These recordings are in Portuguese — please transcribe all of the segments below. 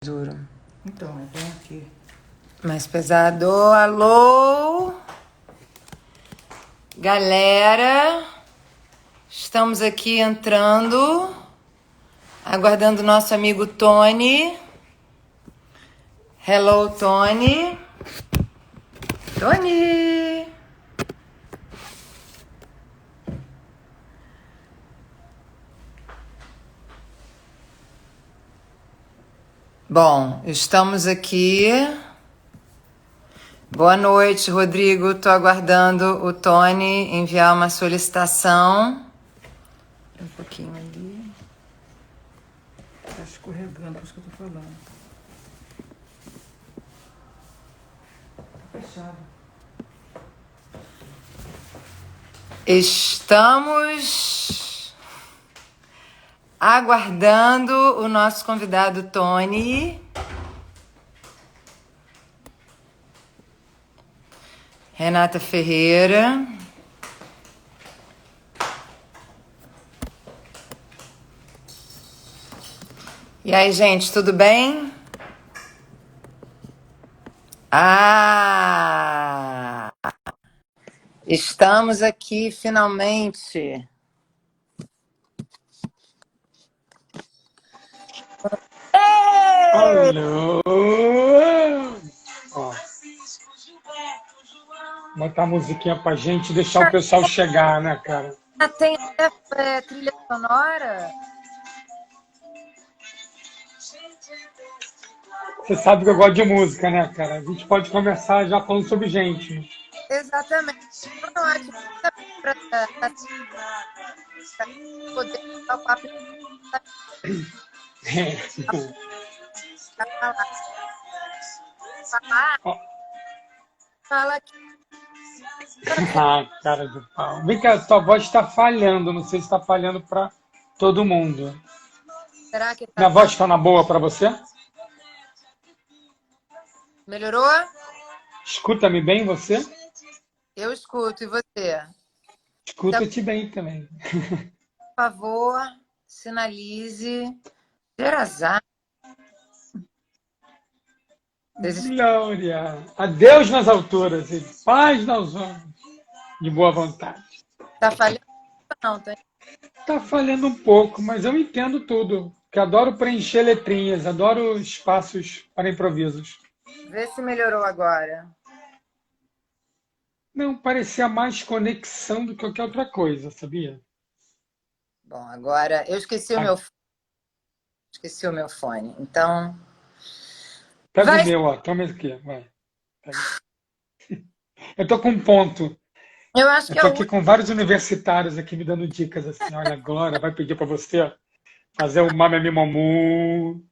Duro. Então, é bem aqui. Mais pesado. Alô? Galera, estamos aqui entrando, aguardando o nosso amigo Tony. Hello, Tony. Tony! Bom, estamos aqui. Boa noite, Rodrigo. Estou aguardando o Tony enviar uma solicitação. Um pouquinho ali. Tá escorregando, por isso que eu tô falando. Tá fechado. Estamos aguardando o nosso convidado Tony. Renata Ferreira. E aí, gente, tudo bem? Estamos aqui finalmente. Alô! Ó, botar a musiquinha pra gente deixar o pessoal chegar, né, cara? Tem até trilha sonora? Você sabe que eu gosto de música, né, cara? A gente pode começar já falando sobre gente. Exatamente. Ótimo. Para poder dar o papo falar. Falar, Ó, fala aqui. ah, cara de pau. Vem cá, sua voz está falhando. Não sei se está falhando para todo mundo. Será que tá Minha voz bom? está na boa para você? Melhorou? Escuta-me bem, você? Eu escuto. E você? Então, Escuta-te bem também. por favor, sinalize. Gerazar. Glória a Deus nas alturas e paz nos homens de boa vontade. Tá falhando ou não? Tá falhando um pouco, mas eu entendo tudo. Que adoro preencher letrinhas, adoro espaços para improvisos. Vê se melhorou agora. Não, parecia mais conexão do que qualquer outra coisa, sabia? Bom, agora eu esqueci o Ah, meu fone. Esqueci o meu fone. Então, pega o vai. meu, ó. Toma esse aqui, vai. Pega. Eu tô com um ponto. Eu acho Eu que é tô o aqui último. com vários universitários aqui me dando dicas assim. Olha, Glória vai pedir para você fazer o Mame Mimomu.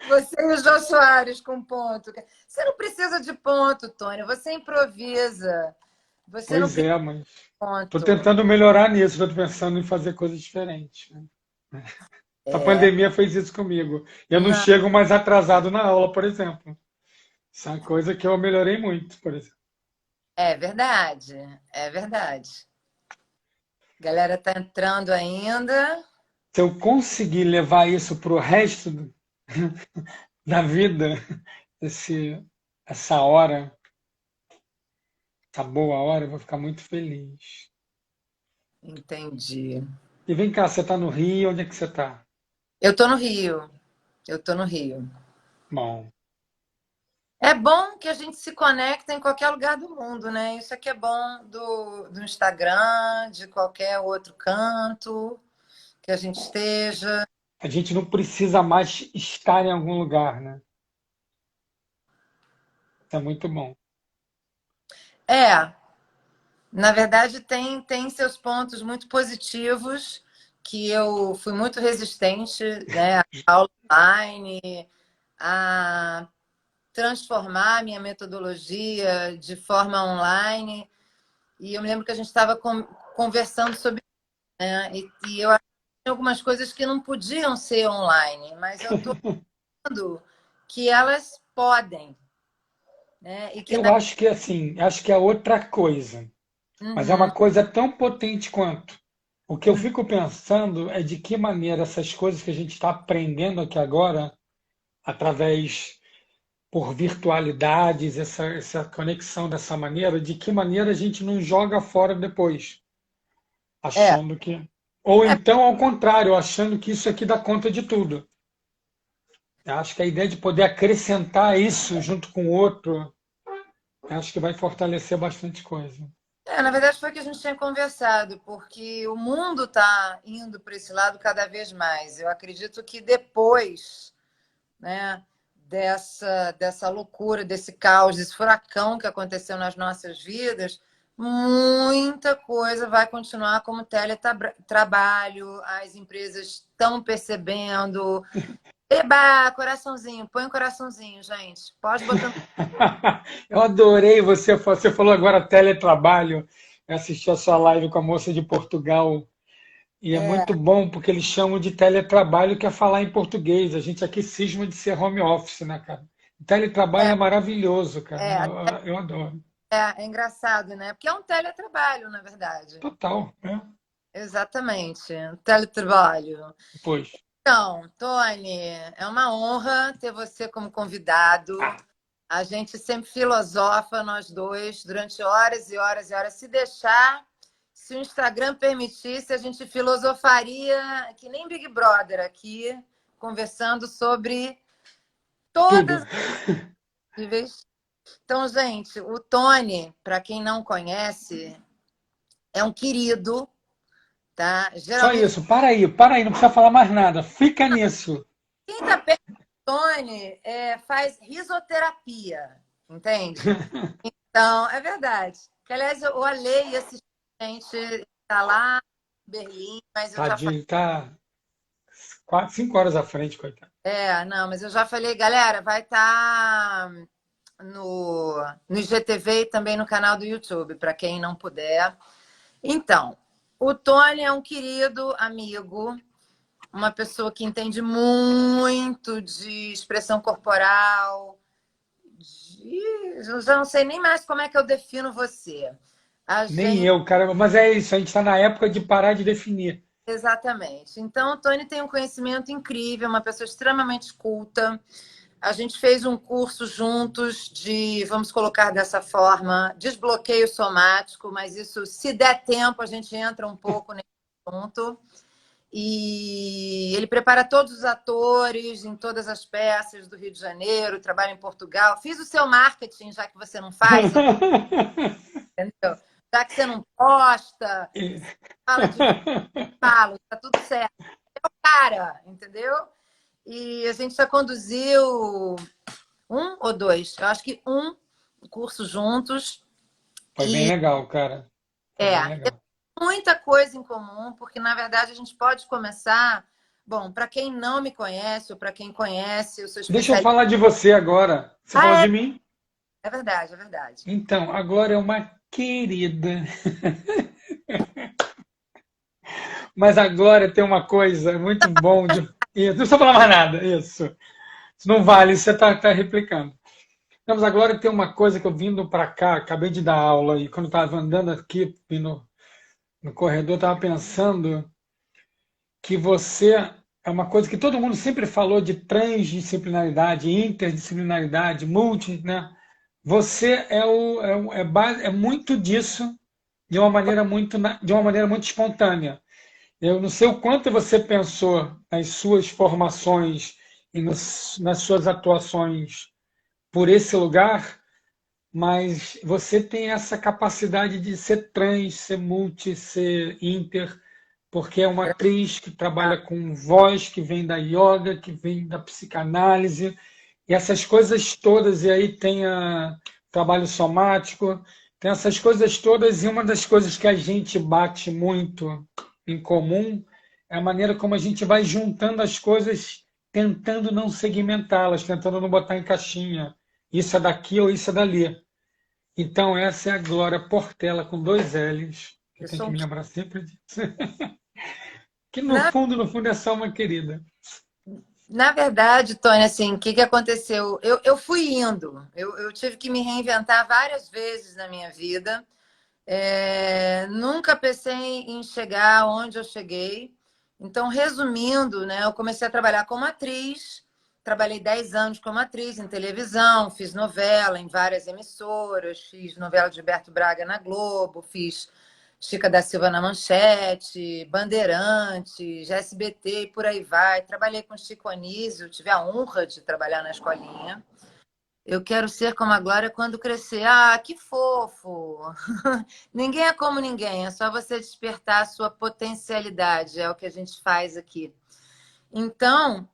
Você e o Jô Soares com ponto. Você não precisa de ponto, Tony. Você improvisa. Você não Pois precisa é, de mas tô ponto. tentando melhorar nisso. Tô pensando em fazer coisas diferentes, né? A É, pandemia fez isso comigo. Eu não não, chego mais atrasado na aula, por exemplo. Isso é uma coisa que eu melhorei muito, por exemplo. é verdade. É verdade. A galera tá entrando ainda. Se eu conseguir levar isso para o resto da vida, esse, essa hora, essa boa hora, eu vou ficar muito feliz. Entendi. E vem cá, você está no Rio? Onde é que você está? Eu tô no Rio. Eu tô no Rio. Bom, É bom que a gente se conecta em qualquer lugar do mundo, né? Isso aqui é bom do Instagram, de qualquer outro canto que a gente esteja. a gente não precisa mais estar em algum lugar, né? Isso é muito bom. É, na verdade tem seus pontos muito positivos, que eu fui muito resistente, né, à aula online, a transformar a minha metodologia de forma online. E eu me lembro que a gente estava conversando sobre isso, né? E eu acho que tem algumas coisas que não podiam ser online, mas eu estou vendo que elas podem, né? E que Eu acho que assim, acho que é outra coisa, mas é Uhum, uma coisa tão potente quanto. O que eu fico pensando é de que maneira essas coisas que a gente está aprendendo aqui agora através por virtualidades, essa conexão dessa maneira, de que maneira a gente não joga fora depois, É, achando que. Ou é, então, ao contrário, achando que isso aqui dá conta de tudo. Eu acho que a ideia de poder acrescentar isso junto com o outro, eu acho que vai fortalecer bastante coisa. na verdade foi o que a gente tinha conversado, porque o mundo está indo para esse lado cada vez mais. Eu acredito que depois, né, dessa loucura, desse caos, desse furacão que aconteceu nas nossas vidas, muita coisa vai continuar como teletrabalho, as empresas estão percebendo. Eba, coraçãozinho, põe um coraçãozinho, gente. Pode botar. Eu adorei você falou agora teletrabalho. Eu assisti a sua live com a moça de Portugal e é É, muito bom porque eles chamam de teletrabalho que é falar em português. A gente aqui cisma de ser home office, né, cara? Teletrabalho é, é maravilhoso, cara. é, Eu adoro. é engraçado, né? Porque é um teletrabalho, na verdade. Total, né? Exatamente, um teletrabalho. Pois. Então, Tony, é uma honra ter você como convidado. Ah, A gente sempre filosofa, nós dois, durante horas e horas e horas. Se deixar, se o Instagram permitisse, a gente filosofaria que nem Big Brother aqui, conversando sobre tudo. todas as níveis. Então, gente, o Tony, para quem não conhece, é um querido, tá? Só Geralmente, isso. Para aí, não precisa falar mais nada. Fica nisso. quem está perto do Tony faz risoterapia, entende? Então, é verdade. Que, aliás, o Ale ia assistir a gente, está lá em Berlim, mas eu já falei. Tadinho, ele tá 5 horas à frente, coitado. Não, mas eu já falei, galera, vai estar no IGTV e também no canal do YouTube, para quem não puder. Então, o Tony é um querido amigo, uma pessoa que entende muito de expressão corporal, eu já não sei nem mais como é que eu defino você. A Nem gente, eu, cara. Mas é isso, a gente está na época de parar de definir. exatamente. Então, o Tony tem um conhecimento incrível, uma pessoa extremamente culta. A gente fez um curso juntos de, vamos colocar dessa forma, desbloqueio somático, mas isso, se der tempo, a gente entra um pouco nesse assunto. E ele prepara todos os atores em todas as peças do Rio de Janeiro, trabalha em Portugal. Fiz o seu marketing, já que você não faz, entendeu? Já que você não posta, fala de mim, falo, tá tudo certo. É o cara, entendeu? E a gente já conduziu um ou dois, eu acho que um curso juntos. Foi bem E legal, cara. Foi bem é, legal. muita coisa em comum, porque na verdade a gente pode começar. Bom, para quem não me conhece ou para quem conhece, eu sou Deixa eu especialista. falar de você agora. Você falou Ah, de mim? é verdade, é verdade. Então, agora é uma querida. Mas agora tem uma coisa muito bom de. Isso, não precisa falar mais nada. Isso. Isso não vale, você está replicando. Não, mas agora tem uma coisa que eu vindo para cá, acabei de dar aula e quando estava andando aqui no corredor, estava pensando que você é uma coisa que todo mundo sempre falou de transdisciplinaridade, interdisciplinaridade, né? Você é muito disso de uma maneira muito espontânea. Eu não sei o quanto você pensou nas suas formações e nas suas atuações por esse lugar, mas você tem essa capacidade de ser trans, ser multi, ser inter, porque é uma atriz que trabalha com voz, que vem da yoga, que vem da psicanálise, e essas coisas todas, e aí tem o trabalho somático, tem essas coisas todas, e uma das coisas que a gente bate muito em comum é a maneira como a gente vai juntando as coisas, tentando não segmentá-las, tentando não botar em caixinha. Isso é daqui ou isso é dali. Então, essa é a Glória Portela com dois L's, que eu Eu tenho sou que um... me lembrar sempre disso. Que na, no fundo, é só uma querida. na verdade, Tônia, assim, o que aconteceu? Eu fui indo, eu tive que me reinventar várias vezes na minha vida. Nunca pensei em chegar onde eu cheguei. Então, resumindo, né, eu comecei a trabalhar como atriz trabalhei 10 anos como atriz em televisão, fiz novela em várias emissoras, fiz novela de Gilberto Braga na Globo, fiz Chica da Silva na Manchete, Bandeirantes, SBT e por aí vai. Trabalhei com Chico Anísio, tive a honra de trabalhar na escolinha. Eu quero ser como a Glória quando crescer. Ah, que fofo! Ninguém é como ninguém, é só você despertar a sua potencialidade, é o que a gente faz aqui. Então,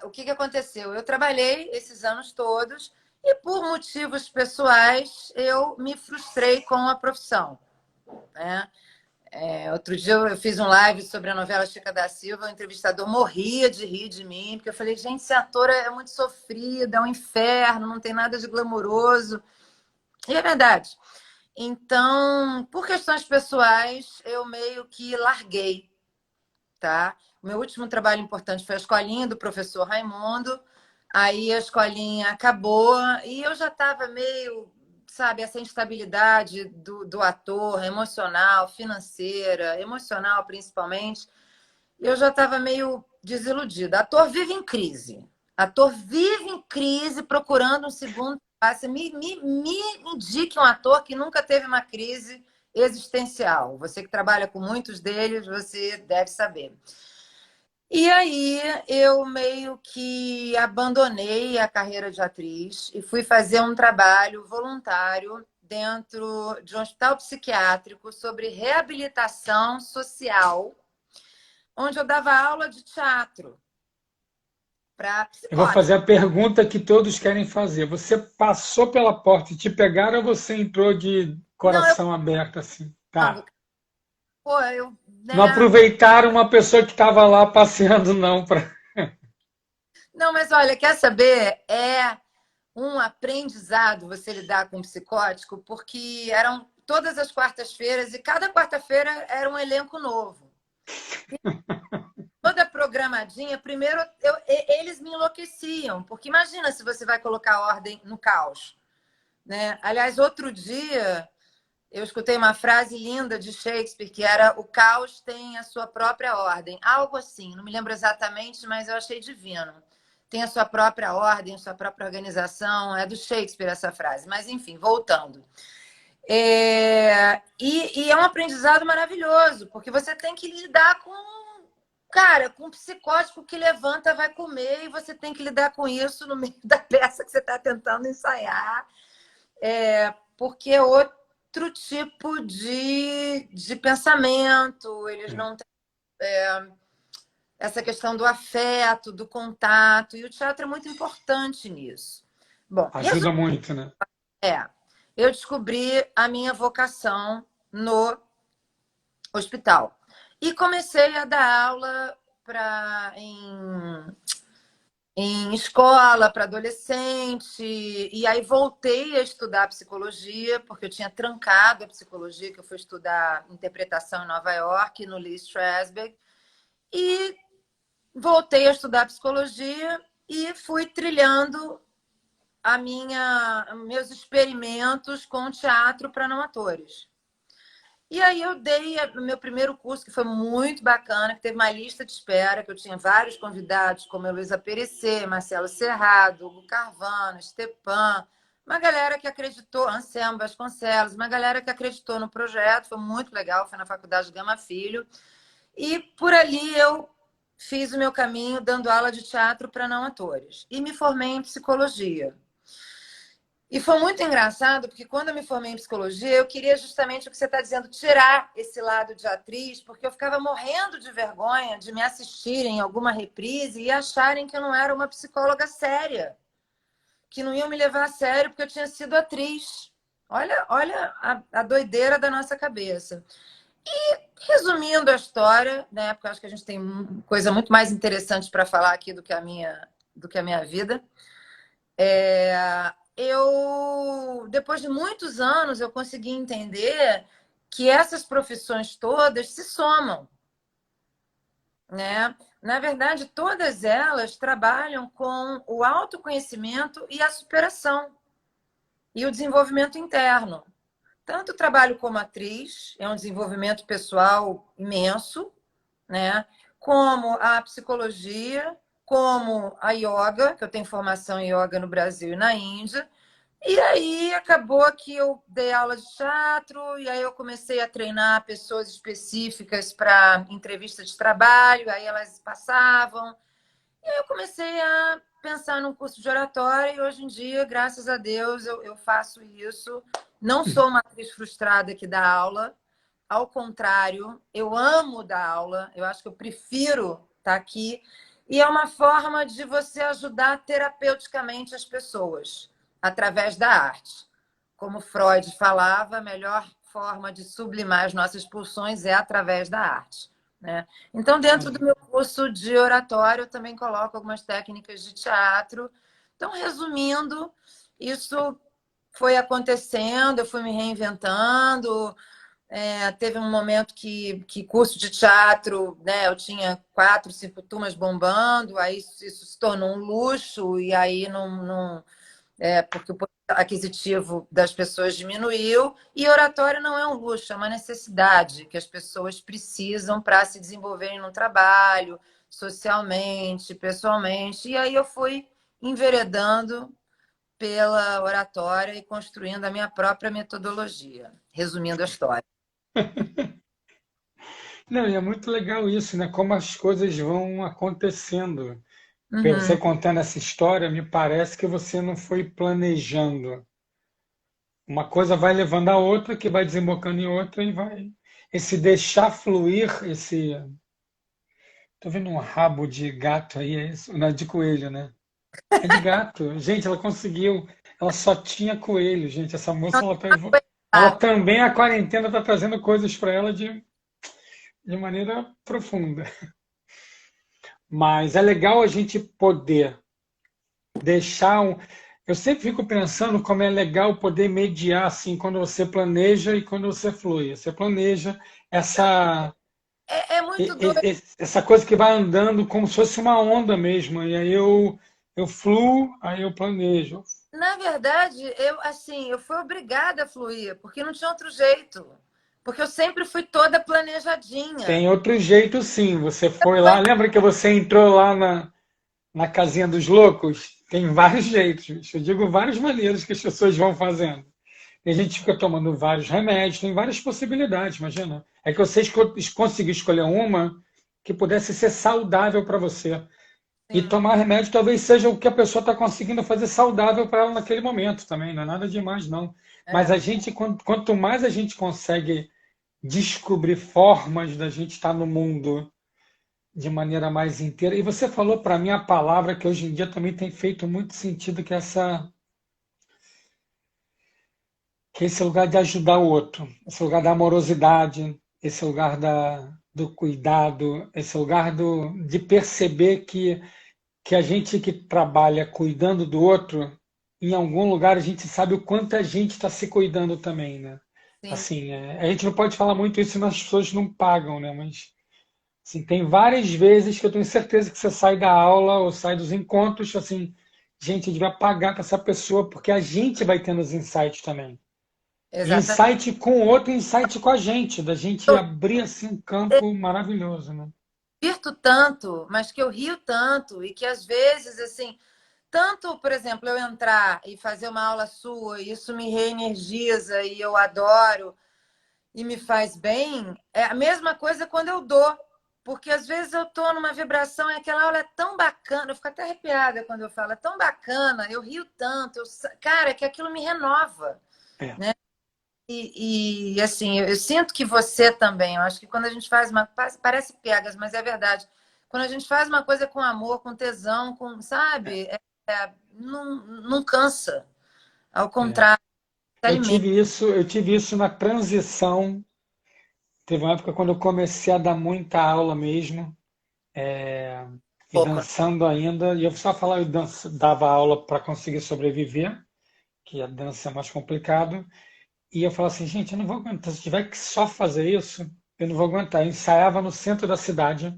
o que aconteceu? Eu trabalhei esses anos todos e, por motivos pessoais, eu me frustrei com a profissão, né? Outro dia eu fiz um live sobre a novela Chica da Silva, o entrevistador morria de rir de mim, porque eu falei, gente, ser ator é muito sofrido, é um inferno, não tem nada de glamouroso. E é verdade. Então, por questões pessoais, eu meio que larguei, tá? O meu último trabalho importante foi a escolinha do professor Raimundo. Aí a escolinha acabou e eu já estava meio, sabe, essa instabilidade do ator, emocional, financeira, emocional principalmente. Eu já estava meio desiludida. Ator vive em crise. Ator vive em crise procurando um segundo passe. Me indique um ator que nunca teve uma crise existencial. Você que trabalha com muitos deles, você deve saber. E aí eu meio que abandonei a carreira de atriz e fui fazer um trabalho voluntário dentro de um hospital psiquiátrico sobre reabilitação social, onde eu dava aula de teatro para Eu vou psicóticos. fazer a pergunta que todos querem fazer. Você passou pela porta e te pegaram ou você entrou de Não, eu coração aberto assim? falando, Tá. pô, eu, Não né? aproveitaram uma pessoa que estava lá passeando, não. Não, mas olha, quer saber? É um aprendizado você lidar com um psicótico, porque eram todas as quartas-feiras e cada quarta-feira era um elenco novo. Toda programadinha, primeiro eles me enlouqueciam, porque imagina se você vai colocar ordem no caos, né? Aliás, outro dia eu escutei uma frase linda de Shakespeare que era: o caos tem a sua própria ordem, algo assim, não me lembro exatamente, mas eu achei divino. Tem a sua própria ordem, a sua própria organização, é do Shakespeare essa frase. Mas enfim, voltando. E é um aprendizado maravilhoso, porque você tem que lidar com, cara, com um psicótico que levanta, vai comer, e você tem que lidar com isso no meio da peça que você está tentando ensaiar, porque é outro tipo de pensamento, eles não têm essa questão do afeto, do contato, e o teatro é muito importante nisso. Bom, Ajuda muito, né? é, eu descobri a minha vocação no hospital. E comecei a dar aula em escola para adolescente. E aí voltei a estudar psicologia, porque eu tinha trancado a psicologia, que eu fui estudar interpretação em Nova York, no Lee Strasberg. E voltei a estudar psicologia e fui trilhando meus experimentos com teatro para não atores. E aí eu dei o meu primeiro curso, que foi muito bacana, que teve uma lista de espera, que eu tinha vários convidados, como a Luísa Perecer, Marcelo Serrado, Hugo Carvana, Stepan, uma galera que acreditou, Anselmo Vasconcelos, uma galera que acreditou no projeto, foi muito legal, foi na Faculdade Gama Filho. E por ali eu fiz o meu caminho dando aula de teatro para não atores. E me formei em psicologia. E foi muito engraçado, porque quando eu me formei em psicologia, eu queria justamente o que você está dizendo, tirar esse lado de atriz, porque eu ficava morrendo de vergonha de me assistirem em alguma reprise e acharem que eu não era uma psicóloga séria, que não iam me levar a sério porque eu tinha sido atriz. Olha a doideira da nossa cabeça. E resumindo a história, né, porque eu acho que a gente tem coisa muito mais interessante para falar aqui do que a minha vida. Depois de muitos anos, eu consegui entender que essas profissões todas se somam, né? Na verdade, todas elas trabalham com o autoconhecimento e a superação e o desenvolvimento interno. Tanto o trabalho como atriz é um desenvolvimento pessoal imenso, né? Como a psicologia como a yoga, que eu tenho formação em yoga no Brasil e na Índia. E aí acabou que eu dei aula de teatro, e aí eu comecei a treinar pessoas específicas para entrevista de trabalho, aí elas passavam. E aí eu comecei a pensar num curso de oratória, e hoje em dia, graças a Deus, eu faço isso. Não sou uma atriz frustrada que dá aula, ao contrário, eu amo dar aula, eu acho que eu prefiro estar aqui. E é uma forma de você ajudar terapeuticamente as pessoas, através da arte. Como Freud falava, a melhor forma de sublimar as nossas pulsões é através da arte, né? Então, dentro do meu curso de oratório, eu também coloco algumas técnicas de teatro. Então, resumindo, isso foi acontecendo, eu fui me reinventando. Teve um momento que curso de teatro, né, eu tinha 4, 5 turmas bombando, aí isso se tornou um luxo, e aí porque o poder aquisitivo das pessoas diminuiu, e oratório não é um luxo, é uma necessidade que as pessoas precisam para se desenvolverem no trabalho, socialmente, pessoalmente. E aí eu fui enveredando pela oratória e construindo a minha própria metodologia, resumindo a história. Não, e é muito legal isso, né? Como as coisas vão acontecendo. Você Uhum. contando essa história, me parece que você não foi planejando. Uma coisa vai levando a outra, que vai desembocando em outra e vai. Esse deixar fluir, esse. Tô vendo um rabo de gato aí, é isso? Não, de coelho, né? É de gato. Gente, ela conseguiu. Ela só tinha coelho, gente. Essa moça, ela também, a quarentena está trazendo coisas para ela de maneira profunda. Mas é legal a gente poder deixar um. Eu sempre fico pensando como é legal poder mediar assim quando você planeja e quando você flui. Você planeja É muito doido. essa coisa que vai andando como se fosse uma onda mesmo. E aí eu fluo, aí eu planejo. Na verdade, eu fui obrigada a fluir, porque não tinha outro jeito. Porque eu sempre fui toda planejadinha. Tem outro jeito, sim. Você foi lá. Lembra que você entrou lá na casinha dos loucos? Tem vários jeitos. Eu digo várias maneiras que as pessoas vão fazendo. E a gente fica tomando vários remédios, tem várias possibilidades, imagina. É que você conseguiu escolher uma que pudesse ser saudável para você. E Sim, tomar remédio talvez seja o que a pessoa está conseguindo fazer saudável para ela naquele momento também. Não é nada demais, não. Mas é, a gente, quanto mais a gente consegue descobrir formas da gente estar no mundo de maneira mais inteira. E você falou para mim a palavra que hoje em dia também tem feito muito sentido, que é esse lugar de ajudar o outro, esse lugar da amorosidade, esse lugar do cuidado, esse lugar de perceber que a gente que trabalha cuidando do outro, em algum lugar a gente sabe o quanto a gente está se cuidando também, né? sim, Assim, a gente não pode falar muito isso, senão as pessoas não pagam, né? Mas assim, tem várias vezes que eu tenho certeza que você sai da aula ou sai dos encontros, assim, gente, devia pagar para essa pessoa, porque a gente vai tendo os insights também. E exatamente. insight com o outro, insight com a gente, da gente Eu abrir assim um campo maravilhoso, né? divirto tanto, mas que eu rio tanto, e que às vezes, assim, tanto, por exemplo, eu entrar e fazer uma aula sua, e isso me reenergiza e eu adoro e me faz bem, é a mesma coisa quando eu dou. Porque às vezes eu estou numa vibração e aquela aula é tão bacana, eu fico até arrepiada quando eu falo, é tão bacana, eu rio tanto, cara, que aquilo me renova, É. né? Assim, eu sinto que você também, eu acho que quando a gente faz uma. Parece piegas, mas é verdade. Quando a gente faz uma coisa com amor, com tesão, sabe? Não cansa. Ao É. contrário, se alimenta. Eu tive isso na transição. Teve uma época quando eu comecei a dar muita aula mesmo, e Pouco. dançando ainda, e eu só falava, dava aula para conseguir sobreviver, que a dança é mais complicado. E eu falava assim, gente, eu não vou aguentar. Se tiver que só fazer isso, eu não vou aguentar. Eu ensaiava no centro da cidade,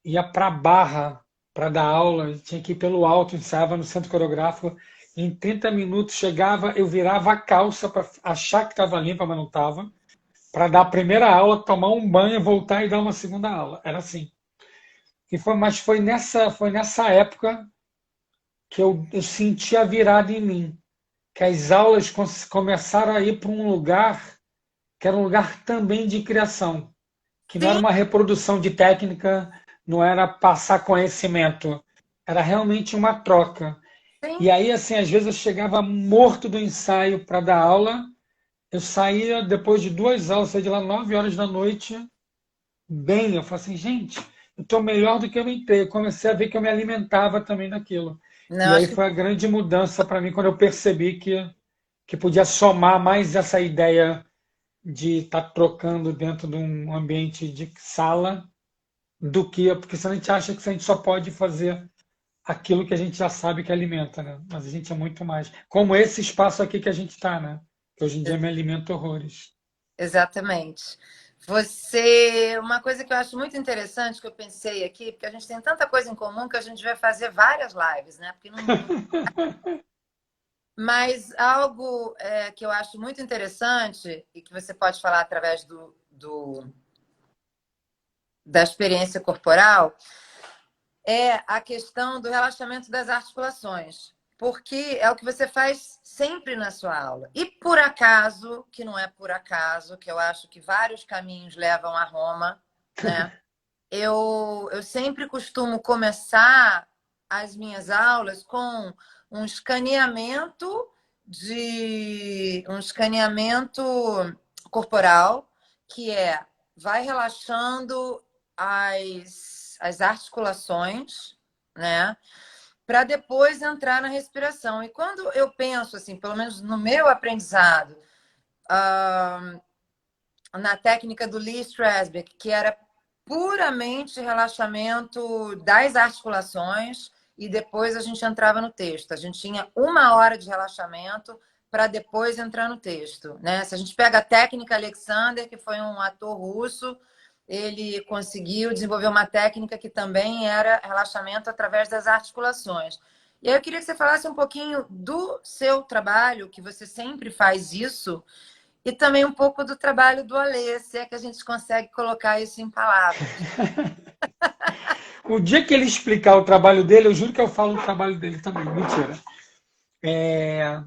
ia para a Barra para dar aula, tinha que ir pelo alto, ensaiava no centro coreográfico. Em 30 minutos chegava, eu virava a calça para achar que estava limpa, mas não estava, para dar a primeira aula, tomar um banho, voltar e dar uma segunda aula. Era assim. Mas foi nessa época que eu senti a virada em mim, que as aulas começaram a ir para um lugar que era um lugar também de criação, que não era Sim, uma reprodução de técnica, não era passar conhecimento, era realmente uma troca. sim. E aí, assim, às vezes eu chegava morto do ensaio para dar aula, eu saía depois de 2 aulas, saía de lá 9 horas da noite, bem. Eu falei assim, gente, eu estou melhor do que eu entrei. Eu comecei a ver que eu me alimentava também daquilo. Não, E aí acho que foi a grande mudança para mim quando eu percebi que podia somar mais essa ideia de estar trocando dentro de um ambiente de sala do que, porque senão a gente acha que a gente só pode fazer aquilo que a gente já sabe que alimenta, né? Mas a gente é muito mais. Como esse espaço aqui que a gente está, né? Que hoje em dia me alimenta horrores. exatamente. Você, uma coisa que eu acho muito interessante que eu pensei aqui, porque a gente tem tanta coisa em comum que a gente vai fazer várias lives, né? Porque mas algo que eu acho muito interessante e que você pode falar através da experiência corporal é a questão do relaxamento das articulações, porque é o que você faz sempre na sua aula. E por acaso, que não é por acaso, que eu acho que vários caminhos levam a Roma, né? Eu sempre costumo começar as minhas aulas com um escaneamento um escaneamento corporal, que vai relaxando as articulações, né? Para depois entrar na respiração. E quando eu penso, assim, pelo menos no meu aprendizado, na técnica do Lee Strasberg, que era puramente relaxamento das articulações e depois a gente entrava no texto. A gente tinha 1 hora de relaxamento para depois entrar no texto, né? Se a gente pega a técnica Alexander, que foi um ator russo, ele conseguiu desenvolver uma técnica que também era relaxamento através das articulações. E aí eu queria que você falasse um pouquinho do seu trabalho, que você sempre faz isso, e também um pouco do trabalho do Alê, se é que a gente consegue colocar isso em palavras. O dia que ele explicar o trabalho dele, eu juro que eu falo o trabalho dele também. Mentira. É,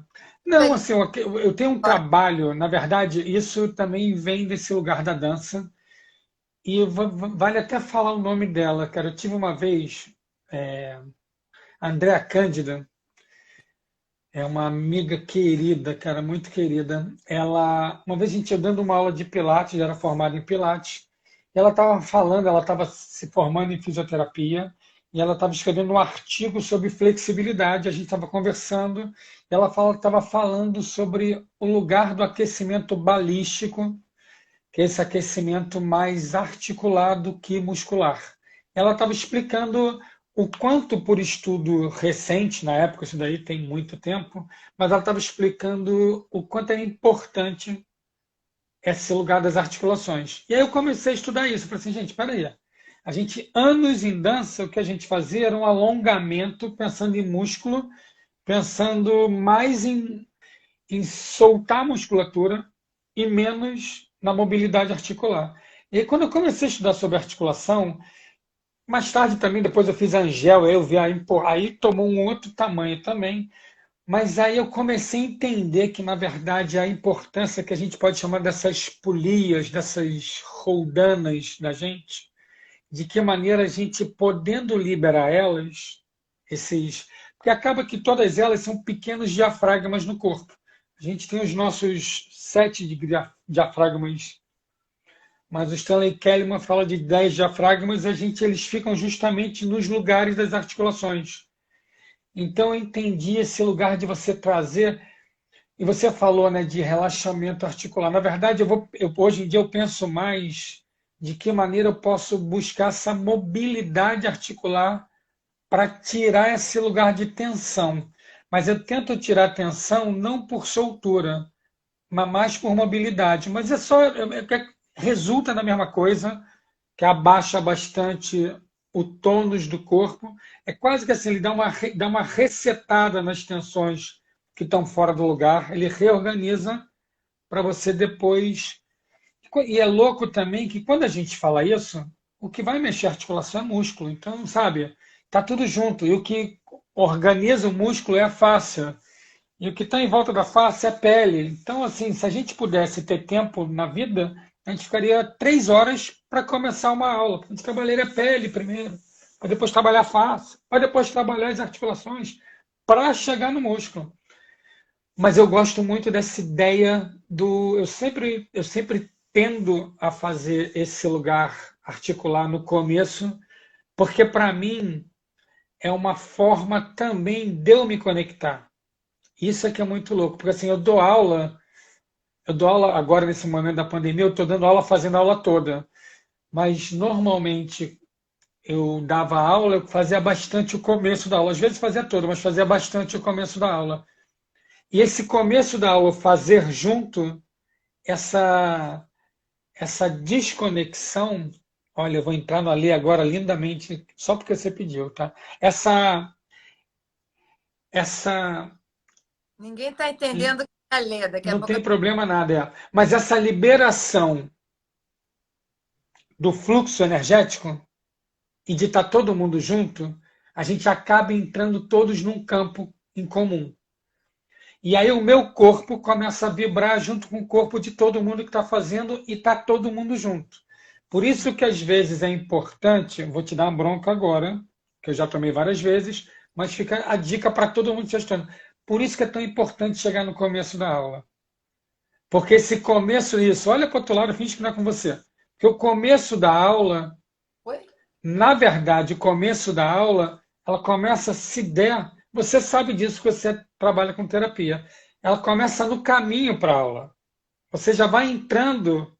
Não, assim, eu tenho um trabalho, na verdade, isso também vem desse lugar da dança. E vale até falar o nome dela, cara. Eu tive uma vez, a Andréa Cândida, é uma amiga querida, cara, muito querida. Uma vez a gente ia dando uma aula de Pilates, era formada em Pilates, e ela estava falando, ela estava se formando em fisioterapia, e ela estava escrevendo um artigo sobre flexibilidade. A gente estava conversando, e ela estava falando sobre o lugar do aquecimento balístico, que é esse aquecimento mais articulado que muscular. Ela estava explicando o quanto, por estudo recente, na época, isso daí tem muito tempo, mas ela estava explicando o quanto é importante esse lugar das articulações. E aí eu comecei a estudar isso. Eu falei assim, gente, espera aí. A gente, anos em dança, o que a gente fazia era um alongamento, pensando em músculo, pensando mais em soltar a musculatura e menos na mobilidade articular. E aí, quando eu comecei a estudar sobre articulação, mais tarde também, depois eu fiz a Angel, aí eu vi aí, pô, aí tomou um outro tamanho também. Mas aí eu comecei a entender que, na verdade, a importância que a gente pode chamar dessas polias, dessas roldanas da gente, de que maneira a gente, podendo liberar elas, porque acaba que todas elas são pequenos diafragmas no corpo. A gente tem os nossos 7 diafragmas, mas o Stanley Kellyman fala de 10 diafragmas, eles ficam justamente nos lugares das articulações. Então eu entendi esse lugar de você trazer, e você falou, né, de relaxamento articular. Na verdade, hoje em dia eu penso mais de que maneira eu posso buscar essa mobilidade articular para tirar esse lugar de tensão. Mas eu tento tirar tensão não por soltura, mas mais por mobilidade. Mas resulta na mesma coisa, que abaixa bastante o tônus do corpo. É quase que assim, ele dá uma resetada nas tensões que estão fora do lugar, ele reorganiza para você depois. E é louco também que quando a gente fala isso, o que vai mexer a articulação é músculo. Então, sabe, tá tudo junto. E o que organiza o músculo é a fáscia. E o que está em volta da face é a pele. Então, assim, se a gente pudesse ter tempo na vida, a gente ficaria 3 horas para começar uma aula. A gente trabalharia a pele primeiro, para depois trabalhar a face, para depois trabalhar as articulações, para chegar no músculo. Mas eu gosto muito dessa ideia do... Eu sempre tendo a fazer esse lugar articular no começo, porque para mim é uma forma também de eu me conectar. Isso é que é muito louco, porque assim, eu dou aula agora nesse momento da pandemia, eu estou dando aula fazendo a aula toda, mas normalmente eu dava aula, eu fazia bastante o começo da aula, às vezes fazia toda, mas fazia bastante o começo da aula. E esse começo da aula, fazer junto, essa, essa desconexão, olha, eu vou entrar no Ali agora lindamente, só porque você pediu, tá? Essa Ninguém está entendendo o que é ler. Daqui a não pouco tem problema nada, mas essa liberação do fluxo energético e de estar todo mundo junto, a gente acaba entrando todos num campo em comum. E aí o meu corpo começa a vibrar junto com o corpo de todo mundo que está fazendo e está todo mundo junto. Por isso que às vezes é importante, vou te dar uma bronca agora, que eu já tomei várias vezes, mas fica a dica para todo mundo que está estudando. Por isso que é tão importante chegar no começo da aula. Porque esse começo, isso, olha para o outro lado, finge que não é com você. Porque o começo da aula, Oi? na verdade, o começo da aula, ela começa, se der, você sabe disso que você trabalha com terapia. Ela começa no caminho para a aula. Você já vai entrando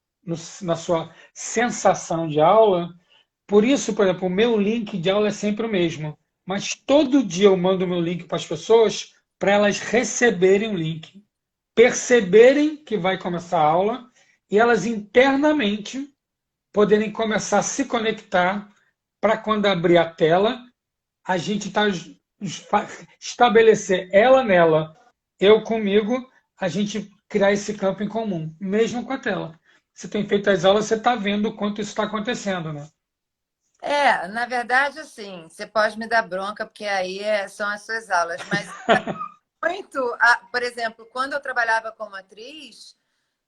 na sua sensação de aula. Por isso, por exemplo, o meu link de aula é sempre o mesmo. Mas todo dia eu mando o meu link para as pessoas para elas receberem o link, perceberem que vai começar a aula e elas internamente poderem começar a se conectar para quando abrir a tela, a gente estabelecer ela nela, eu comigo, a gente criar esse campo em comum, mesmo com a tela. Você tem feito as aulas, você está vendo o quanto isso está acontecendo, né? Na verdade, assim, você pode me dar bronca, porque aí são as suas aulas, mas muito, por exemplo, quando eu trabalhava como atriz,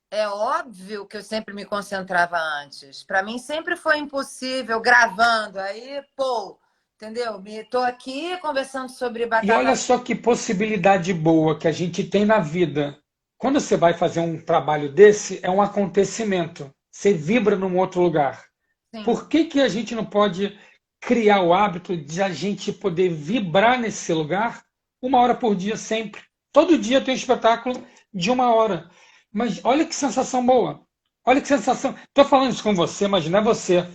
é óbvio que eu sempre me concentrava antes. Para mim sempre foi impossível gravando, aí, pô, entendeu? Estou aqui conversando sobre E olha batata. só que possibilidade boa que a gente tem na vida. Quando você vai fazer um trabalho desse, é um acontecimento. Você vibra num outro lugar. Sim. Por que que a gente não pode criar o hábito de a gente poder vibrar nesse lugar 1 hora por dia sempre? Todo dia tem um espetáculo de 1 hora. Mas olha que sensação boa. Olha que sensação. Estou falando isso com você, mas não é você.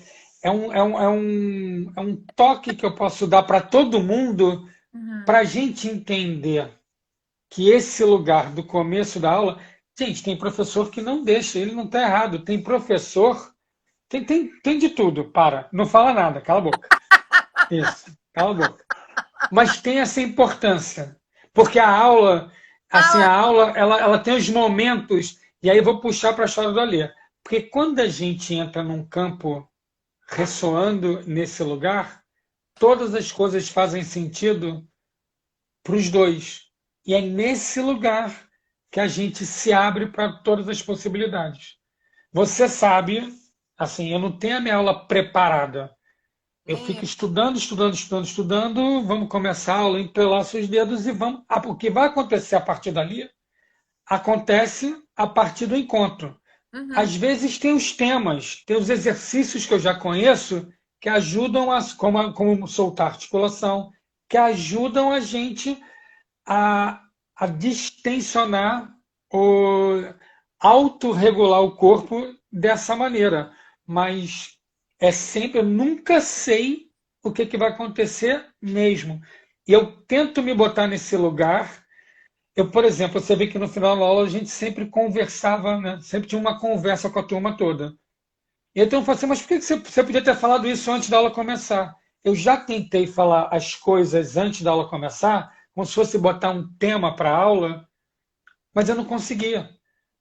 É um toque que eu posso dar para todo mundo Uhum. para a gente entender que esse lugar do começo da aula. Gente, tem professor que não deixa, ele não está errado. Tem professor. Tem de tudo. Para. Não fala nada, cala a boca. Isso, cala a boca. Mas tem essa importância. Porque a aula, assim, Fala. a aula, ela tem os momentos, e aí eu vou puxar para a história do Alê. Porque quando a gente entra num campo ressoando nesse lugar, todas as coisas fazem sentido para os dois. E é nesse lugar que a gente se abre para todas as possibilidades. Você sabe, assim, eu não tenho a minha aula preparada. Eu Nem fico estudando, estudando, estudando, estudando. Vamos começar a aula, entrelaço os dedos e vamos. O que vai acontecer a partir dali acontece a partir do encontro. Uhum. Às vezes tem os temas, tem os exercícios que eu já conheço que ajudam como soltar articulação, que ajudam a gente a, a distensionar ou autorregular o corpo dessa maneira. Mas é sempre, eu nunca sei o que vai acontecer mesmo. E eu tento me botar nesse lugar. Eu, por exemplo, você vê que no final da aula a gente sempre conversava, né? Sempre tinha uma conversa com a turma toda. E então eu falei assim, mas por que você podia ter falado isso antes da aula começar? Eu já tentei falar as coisas antes da aula começar, como se fosse botar um tema para a aula, mas eu não conseguia,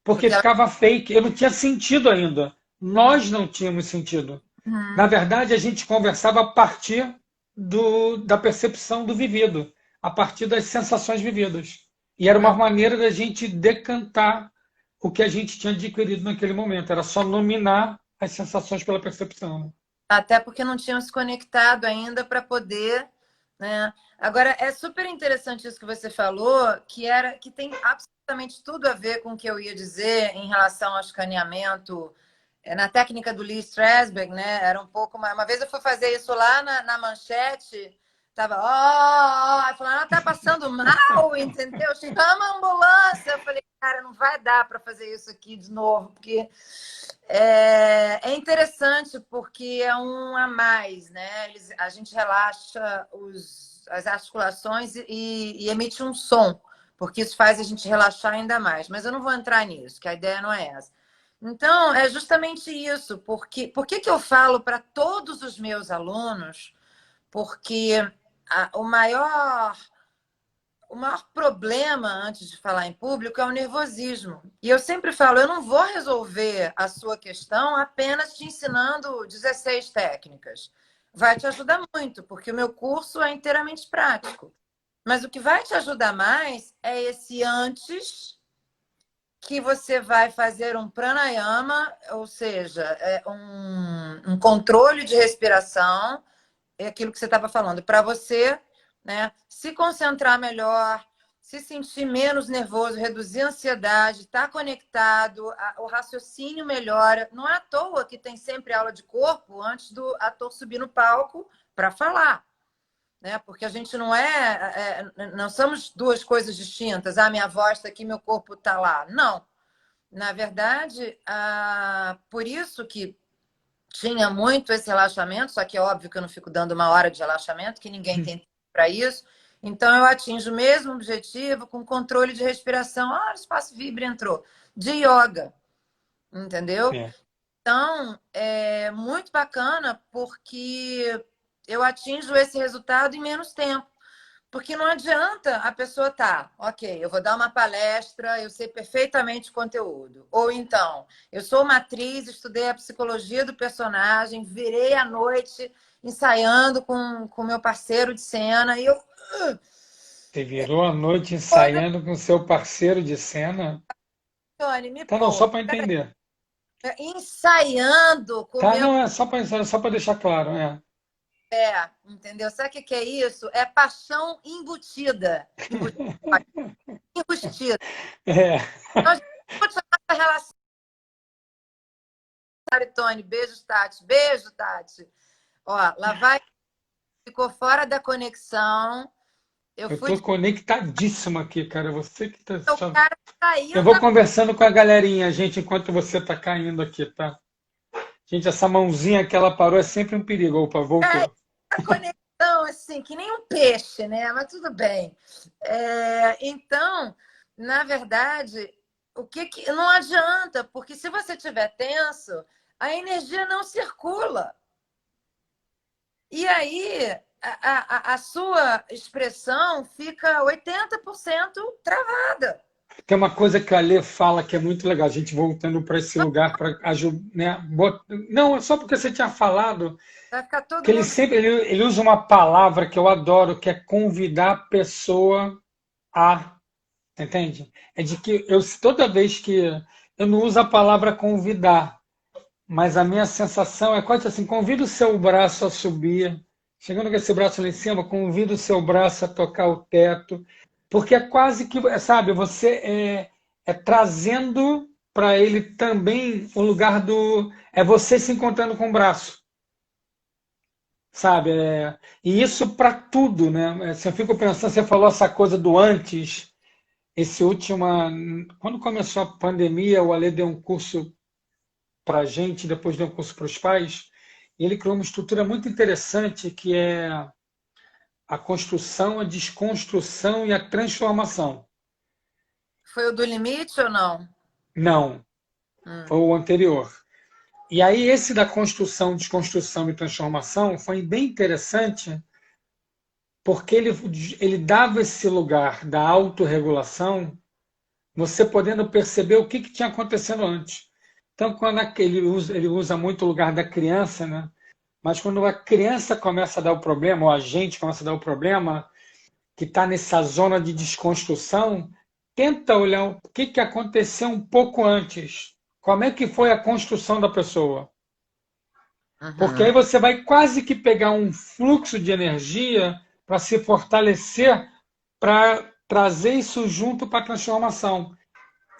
porque Porque ela... ficava fake, eu não tinha sentido ainda. Nós não tínhamos sentido. Na verdade, a gente conversava a partir da percepção do vivido, a partir das sensações vividas. E era uma maneira da gente decantar o que a gente tinha adquirido naquele momento. Era só nominar as sensações pela percepção. Né? Até porque não tinham se conectado ainda para poder, né? Agora, é super interessante isso que você falou, que tem absolutamente tudo a ver com o que eu ia dizer em relação ao escaneamento na técnica do Lee Strasberg, né? Era um pouco uma vez eu fui fazer isso lá na Manchete, tava falando, ela tá passando mal, entendeu? Chama a ambulância. Eu falei, cara, não vai dar para fazer isso aqui de novo, porque é interessante porque é um a mais, né? A gente relaxa as articulações e emite um som, porque isso faz a gente relaxar ainda mais. Mas eu não vou entrar nisso, que a ideia não é essa. Então, é justamente isso. Por que eu falo para todos os meus alunos? Porque o maior problema, antes de falar em público, é o nervosismo. E eu sempre falo, eu não vou resolver a sua questão apenas te ensinando 16 técnicas. Vai te ajudar muito, porque o meu curso é inteiramente prático. Mas o que vai te ajudar mais é esse antes, que você vai fazer um pranayama, ou seja, um controle de respiração, é aquilo que você estava falando, para você, né, se concentrar melhor, se sentir menos nervoso, reduzir a ansiedade, estar conectado, o raciocínio melhora. Não é à toa que tem sempre aula de corpo antes do ator subir no palco para falar. Né? Porque a gente não somos duas coisas distintas. Ah, minha voz está aqui, meu corpo está lá. Não. Na verdade, por isso que tinha muito esse relaxamento, só que é óbvio que eu não fico dando uma hora de relaxamento, que ninguém tem tempo para isso. Então, eu atinjo o mesmo objetivo com controle de respiração. Ah, o espaço Vibre entrou. De yoga, entendeu? É. Então, é muito bacana porque eu atinjo esse resultado em menos tempo. Porque não adianta a pessoa ok, eu vou dar uma palestra, eu sei perfeitamente o conteúdo. Ou então, eu sou uma atriz, estudei a psicologia do personagem, virei à noite ensaiando com meu parceiro de cena e eu... Você virou a noite ensaiando com seu parceiro de cena? Tony, me Tá, não, só poupe. para entender. Ensaiando com Tá, meu... não, é só para deixar claro, é. Entendeu? Sabe o que é isso? É paixão embutida. Embutida. É. Então, a gente pode chamar essa relação. Tony, beijo, Tati. Beijo, Tati. Ó, lá vai, ficou fora da conexão. Eu Tô fui. conectadíssimo aqui, cara. Você que tá. O cara Eu saiu vou da. conversando com a galerinha, gente, enquanto você tá caindo aqui, tá? Gente, essa mãozinha que ela parou é sempre um perigo. Opa, voltou. A conexão, assim, que nem um peixe, né? Mas tudo bem. Então, na verdade, o que não adianta, porque se você estiver tenso, a energia não circula. E aí, a sua expressão fica 80% travada. Tem uma coisa que a Lê fala que é muito legal, a gente voltando para esse lugar para ajudar, né? Não, é só porque você tinha falado Vai ficar todo que ele mundo. sempre ele usa uma palavra que eu adoro, que é convidar a pessoa a, entende? É de que toda vez que eu não uso a palavra convidar, mas a minha sensação é quase assim, convida o seu braço a subir, chegando com esse braço lá em cima, convida o seu braço a tocar o teto, porque é quase que, sabe, você é trazendo para ele também o lugar é você se encontrando com o braço, sabe? E isso para tudo, né? Assim, eu fico pensando, você falou essa coisa do antes, quando começou a pandemia, o Ale deu um curso para a gente, depois deu um curso para os pais, e ele criou uma estrutura muito interessante que é a construção, a desconstrução e a transformação. Foi o do limite ou não? Não, foi o anterior. E aí esse da construção, desconstrução e transformação foi bem interessante porque ele dava esse lugar da autorregulação, você podendo perceber o que tinha acontecendo antes. Então, quando ele usa muito o lugar da criança, né? mas quando a criança começa a dar o problema, ou a gente começa a dar o problema, que está nessa zona de desconstrução, tenta olhar o que aconteceu um pouco antes. Como é que foi a construção da pessoa? Porque aí Uhum. você vai quase que pegar um fluxo de energia para se fortalecer, para trazer isso junto para a transformação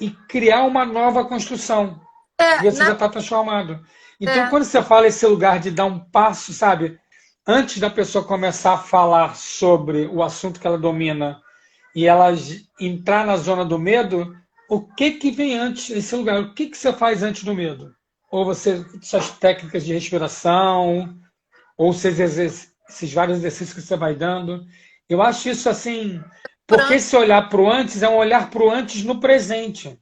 e criar uma nova construção, É, porque você já está transformado. Então, é, quando você fala esse lugar de dar um passo, sabe, antes da pessoa começar a falar sobre o assunto que ela domina e ela entrar na zona do medo, o que vem antes desse lugar? O que você faz antes do medo? Ou você, suas técnicas de respiração, ou esses vários exercícios que você vai dando. Eu acho isso assim, porque durante, esse olhar para o antes é um olhar para o antes no presente.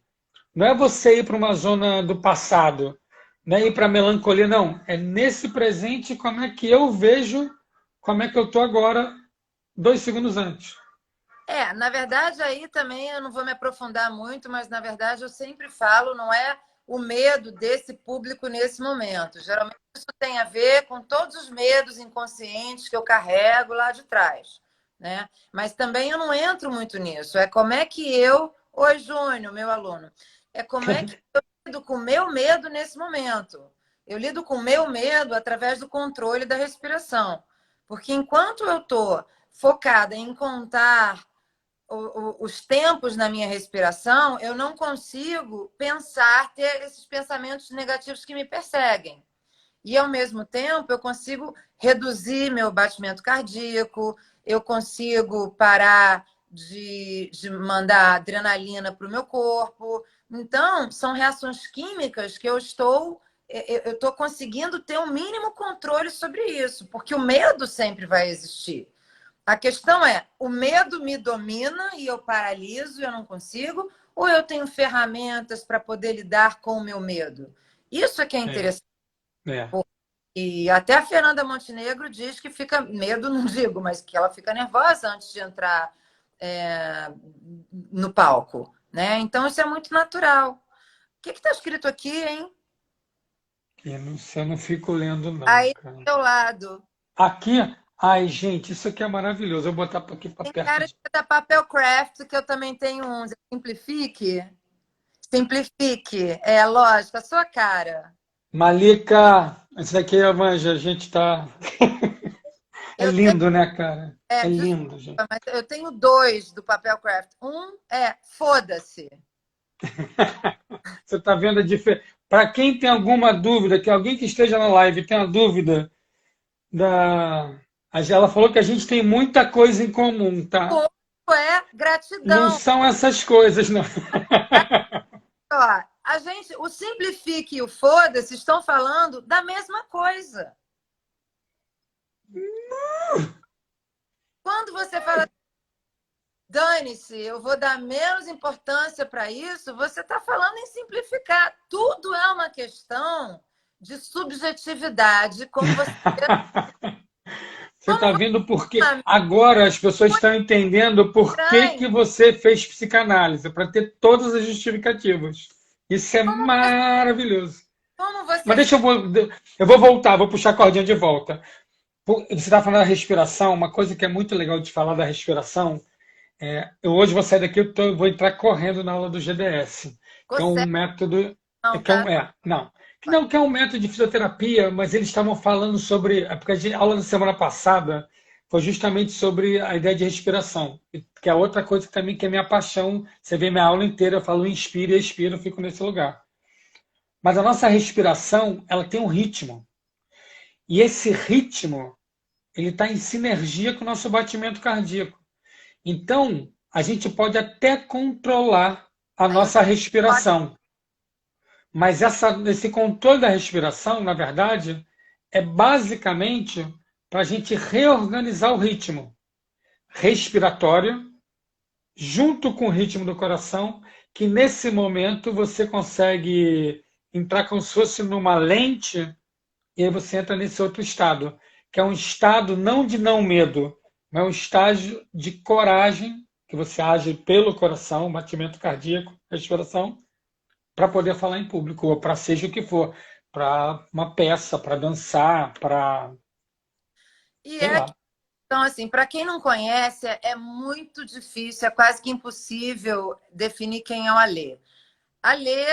Não é você ir para uma zona do passado, não é ir para a melancolia, não. É nesse presente como é que eu vejo, como é que eu estou agora, 2 segundos antes. na verdade, aí também eu não vou me aprofundar muito, mas na verdade eu sempre falo, não é o medo desse público nesse momento. Geralmente isso tem a ver com todos os medos inconscientes que eu carrego lá de trás, né? Mas também eu não entro muito nisso. É como é que eu, oi Júnior, meu aluno, é como é que eu lido com o meu medo nesse momento. Eu lido com o meu medo através do controle da respiração. Porque enquanto eu estou focada em contar os tempos na minha respiração, eu não consigo pensar, ter esses pensamentos negativos que me perseguem. E, ao mesmo tempo, eu consigo reduzir meu batimento cardíaco, eu consigo parar de mandar adrenalina para o meu corpo. Então, são reações químicas que eu estou conseguindo ter um mínimo controle sobre isso, porque o medo sempre vai existir. A questão é, o medo me domina e eu paraliso e eu não consigo, ou eu tenho ferramentas para poder lidar com o meu medo? Isso é que é É, interessante. é. E até a Fernanda Montenegro diz que fica, medo não digo, mas que ela fica nervosa antes de entrar é, no palco, né? Então isso é muito natural. O que está escrito aqui, hein? Eu não fico lendo, não, Aí cara. do seu lado. Aqui, ai, gente, isso aqui é maravilhoso. Eu vou botar aqui para Tem perto cara de de. dar papel craft, que eu também tenho uns. Simplifique. Simplifique. É, lógico, a sua cara. Malika, esse daqui é a Manja, a gente tá. É Eu tenho, lindo, né, cara? É lindo, gente. desculpa, mas eu tenho dois do papel craft. Um é foda-se. Você está vendo a diferença? Para quem tem alguma dúvida, que alguém que esteja na live tenha dúvida da. Ela falou que a gente tem muita coisa em comum, O tá? outro é Não gratidão. são essas coisas, não. Ó, a gente, o simplifique e o foda-se estão falando da mesma coisa. Quando você fala dane-se, eu vou dar menos importância para isso, você está falando em simplificar. Tudo é uma questão de subjetividade, Você como está você vendo por quê? é Agora as pessoas estão entendendo por que estranho, você fez psicanálise, para ter todas as justificativas. Isso é como, maravilhoso. como Mas você deixa eu vou voltar, vou puxar a cordinha de volta. Você está falando da respiração, uma coisa que é muito legal de falar da respiração. Eu hoje vou sair daqui, vou entrar correndo na aula do GDS, que é um consegue, método, não, que é tá? um, não, que é um método de fisioterapia, mas eles estavam falando sobre, porque a aula da semana passada foi justamente sobre a ideia de respiração, que é outra coisa que também que é minha paixão. Você vê minha aula inteira, eu falo inspira e expira, eu fico nesse lugar. Mas a nossa respiração, ela tem um ritmo, e esse ritmo, ele está em sinergia com o nosso batimento cardíaco. Então, a gente pode até controlar a Aí eu nossa pode respiração, mas esse controle da respiração, na verdade, é basicamente para a gente reorganizar o ritmo respiratório junto com o ritmo do coração, que nesse momento você consegue entrar como se fosse numa lente e aí você entra nesse outro estado, que é um estado não de não medo, mas um estágio de coragem, que você age pelo coração, batimento cardíaco, respiração, para poder falar em público, ou para seja o que for. para uma peça, para dançar, para, E sei lá. então, assim, para quem não conhece, é muito difícil, é quase que impossível definir quem é o Alê. Alê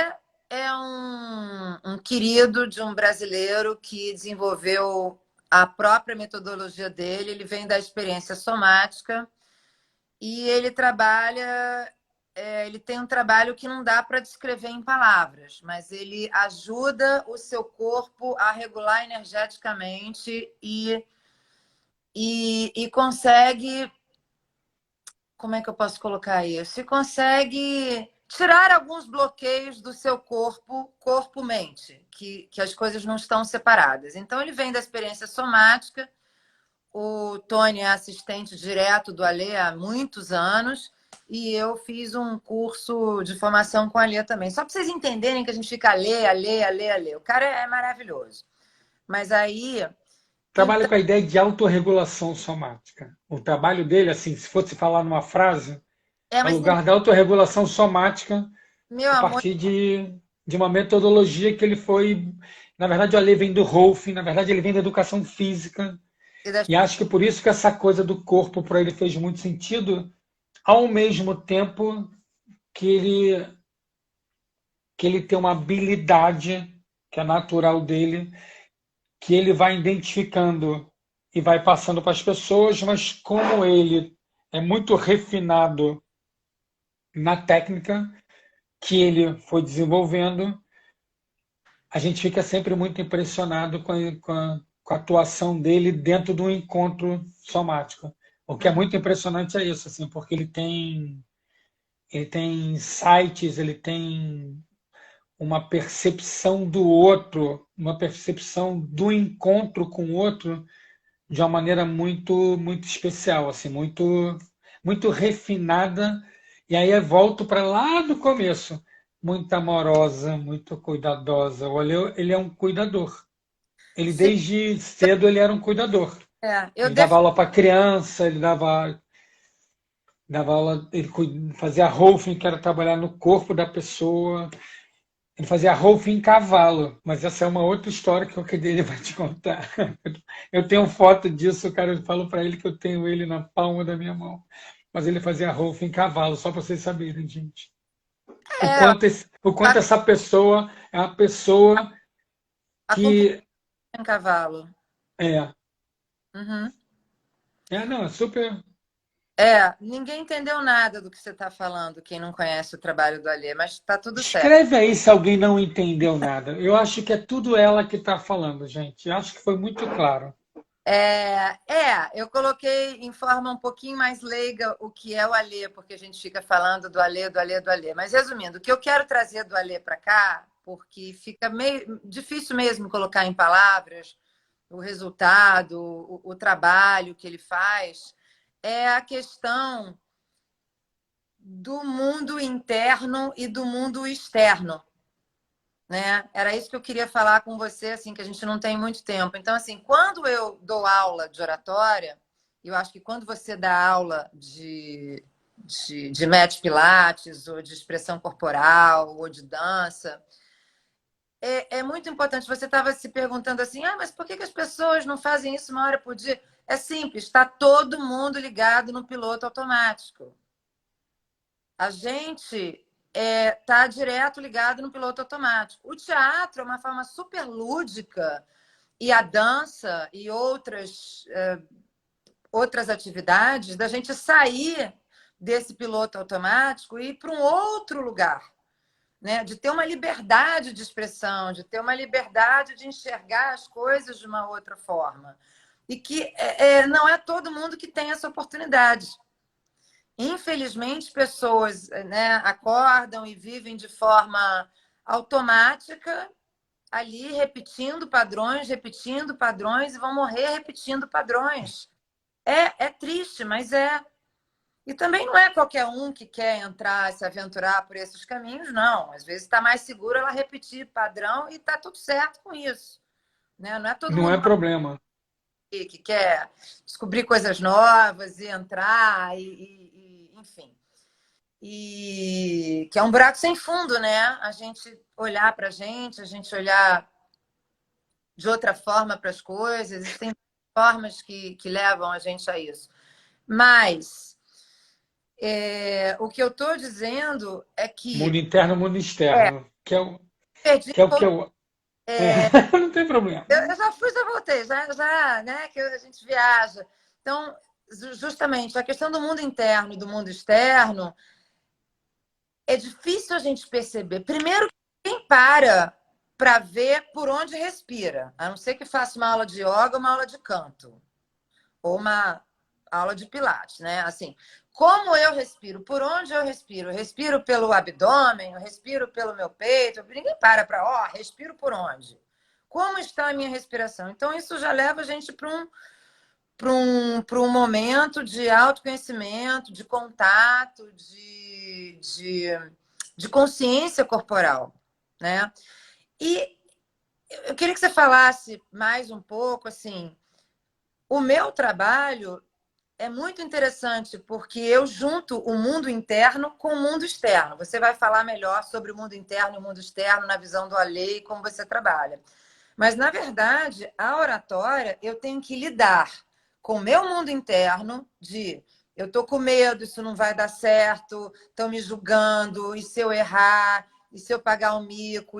é um querido de um brasileiro que desenvolveu a própria metodologia dele, ele vem da experiência somática e ele trabalha, ele tem um trabalho que não dá para descrever em palavras, mas ele ajuda o seu corpo a regular energeticamente e consegue, como é que eu posso colocar isso? E consegue tirar alguns bloqueios do seu corpo-mente, que as coisas não estão separadas. Então, ele vem da experiência somática. O Tony é assistente direto do Alê há muitos anos e eu fiz um curso de formação com o Alê também. Só para vocês entenderem que a gente fica Alê, Alê, Alê, Alê. O cara é maravilhoso. Mas aí... Trabalha com a ideia de autorregulação somática. O trabalho dele, assim, se fosse falar numa frase, é o Mas, lugar da autorregulação somática meu a amor... partir de uma metodologia que ele foi. Na verdade, o Ale vem do Rolf, na verdade, ele vem da educação física. E acho que por isso que essa coisa do corpo para ele fez muito sentido, ao mesmo tempo que ele tem uma habilidade que é natural dele, que ele vai identificando e vai passando para as pessoas, mas como ele é muito refinado na técnica que ele foi desenvolvendo, a gente fica sempre muito impressionado com a atuação dele dentro do encontro somático. O que é muito impressionante é isso, assim, porque ele tem insights, ele tem uma percepção do outro, uma percepção do encontro com o outro de uma maneira muito muito especial, assim, muito refinada. E aí eu volto para lá do começo, muito amorosa, muito cuidadosa. Olha, ele é um cuidador. Ele Sim, desde cedo ele era um cuidador. eu Ele dava defino. aula para criança, ele dava aula, ele fazia rolfing, que era trabalhar no corpo da pessoa. Ele fazia rolfing em cavalo, mas essa é uma outra história que o que dele vai te contar. Eu tenho foto disso, cara, eu falo para ele que eu tenho ele na palma da minha mão. Mas ele fazia rolfing em cavalo, só para vocês saberem, gente. É, O quanto essa pessoa é uma pessoa acompanha que um cavalo. é, Uhum. não, é super. Ninguém entendeu nada do que você está falando, quem não conhece o trabalho do Alê, mas está tudo certo. Escreve aí se alguém não entendeu nada. Eu acho que é tudo ela que está falando, gente. Eu acho que foi muito claro. Eu coloquei em forma um pouquinho mais leiga o que é o Alê, porque a gente fica falando do Alê, do Alê, do Alê. Mas resumindo, o que eu quero trazer do Alê para cá, porque fica meio difícil mesmo colocar em palavras o resultado, o trabalho que ele faz, é a questão do mundo interno e do mundo externo, né? Era isso que eu queria falar com você, assim, que a gente não tem muito tempo. Então, assim, quando eu dou aula de oratória, eu acho que quando você dá aula de Met Pilates, ou de expressão corporal, ou de dança, é muito importante. Você estava se perguntando assim, mas por que as pessoas não fazem isso uma hora por dia? É simples, está todo mundo ligado no piloto automático. A gente está direto ligado no piloto automático. O teatro é uma forma super lúdica e a dança e outras atividades da gente sair desse piloto automático e ir para um outro lugar, né? De ter uma liberdade de expressão, de ter uma liberdade de enxergar as coisas de uma outra forma. E que não é todo mundo que tem essa oportunidade. Infelizmente, pessoas, né, acordam e vivem de forma automática, ali repetindo padrões, e vão morrer repetindo padrões. É triste, mas é. E também não é qualquer um que quer entrar, se aventurar por esses caminhos, não. Às vezes está mais seguro ela repetir padrão e está tudo certo com isso. Né? Não é todo Não mundo é problema. que quer descobrir coisas novas e entrar, enfim. E que é um buraco sem fundo, né? A gente olhar para a gente olhar de outra forma para as coisas, existem formas que levam a gente a isso. Mas o que eu estou dizendo é Mundo que interno, mundo externo. perdi Que é um o que pouco. eu. Não tem problema. Eu já fui, já voltei, já, né? Que a gente viaja. Então, justamente, a questão do mundo interno e do mundo externo é difícil a gente perceber. Primeiro, quem para ver por onde respira, a não ser que faça uma aula de yoga, uma aula de canto, ou uma aula de pilates, né? Assim, como eu respiro, por onde eu respiro? Eu respiro pelo abdômen, eu respiro pelo meu peito, ninguém para, respiro por onde? Como está a minha respiração? Então, isso já leva a gente para um momento de autoconhecimento, de contato, de consciência corporal, né? E eu queria que você falasse mais um pouco, assim, o meu trabalho é muito interessante porque eu junto o mundo interno com o mundo externo. Você vai falar melhor sobre o mundo interno e o mundo externo na visão do Alê e como você trabalha. Mas, na verdade, a oratória eu tenho que lidar com o meu mundo interno de eu estou com medo, isso não vai dar certo, estão me julgando, e se eu errar, e se eu pagar um mico,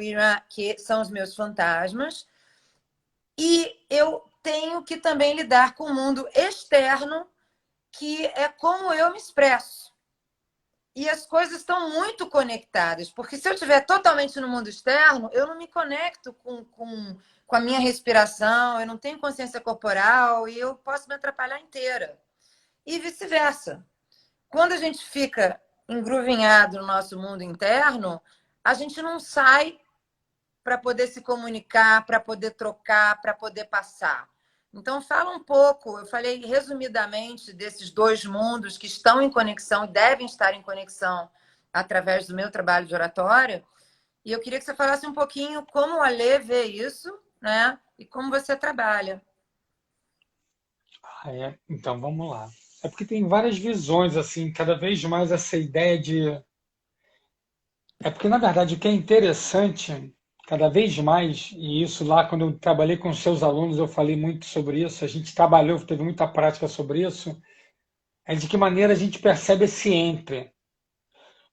que são os meus fantasmas. E eu tenho que também lidar com o mundo externo, que é como eu me expresso. E as coisas estão muito conectadas, porque se eu estiver totalmente no mundo externo, eu não me conecto com a minha respiração, eu não tenho consciência corporal e eu posso me atrapalhar inteira. E vice-versa. Quando a gente fica engruvinhado no nosso mundo interno, a gente não sai para poder se comunicar, para poder trocar, para poder passar. Então, fala um pouco, eu falei resumidamente desses dois mundos que estão em conexão e devem estar em conexão através do meu trabalho de oratória. E eu queria que você falasse um pouquinho como o Alê vê isso, né? E como você trabalha. Então, vamos lá. É porque tem várias visões, assim, cada vez mais essa ideia de. É porque, na verdade, o que é interessante, cada vez mais, e isso lá, quando eu trabalhei com os seus alunos, eu falei muito sobre isso, a gente trabalhou, teve muita prática sobre isso, é de que maneira a gente percebe esse entre.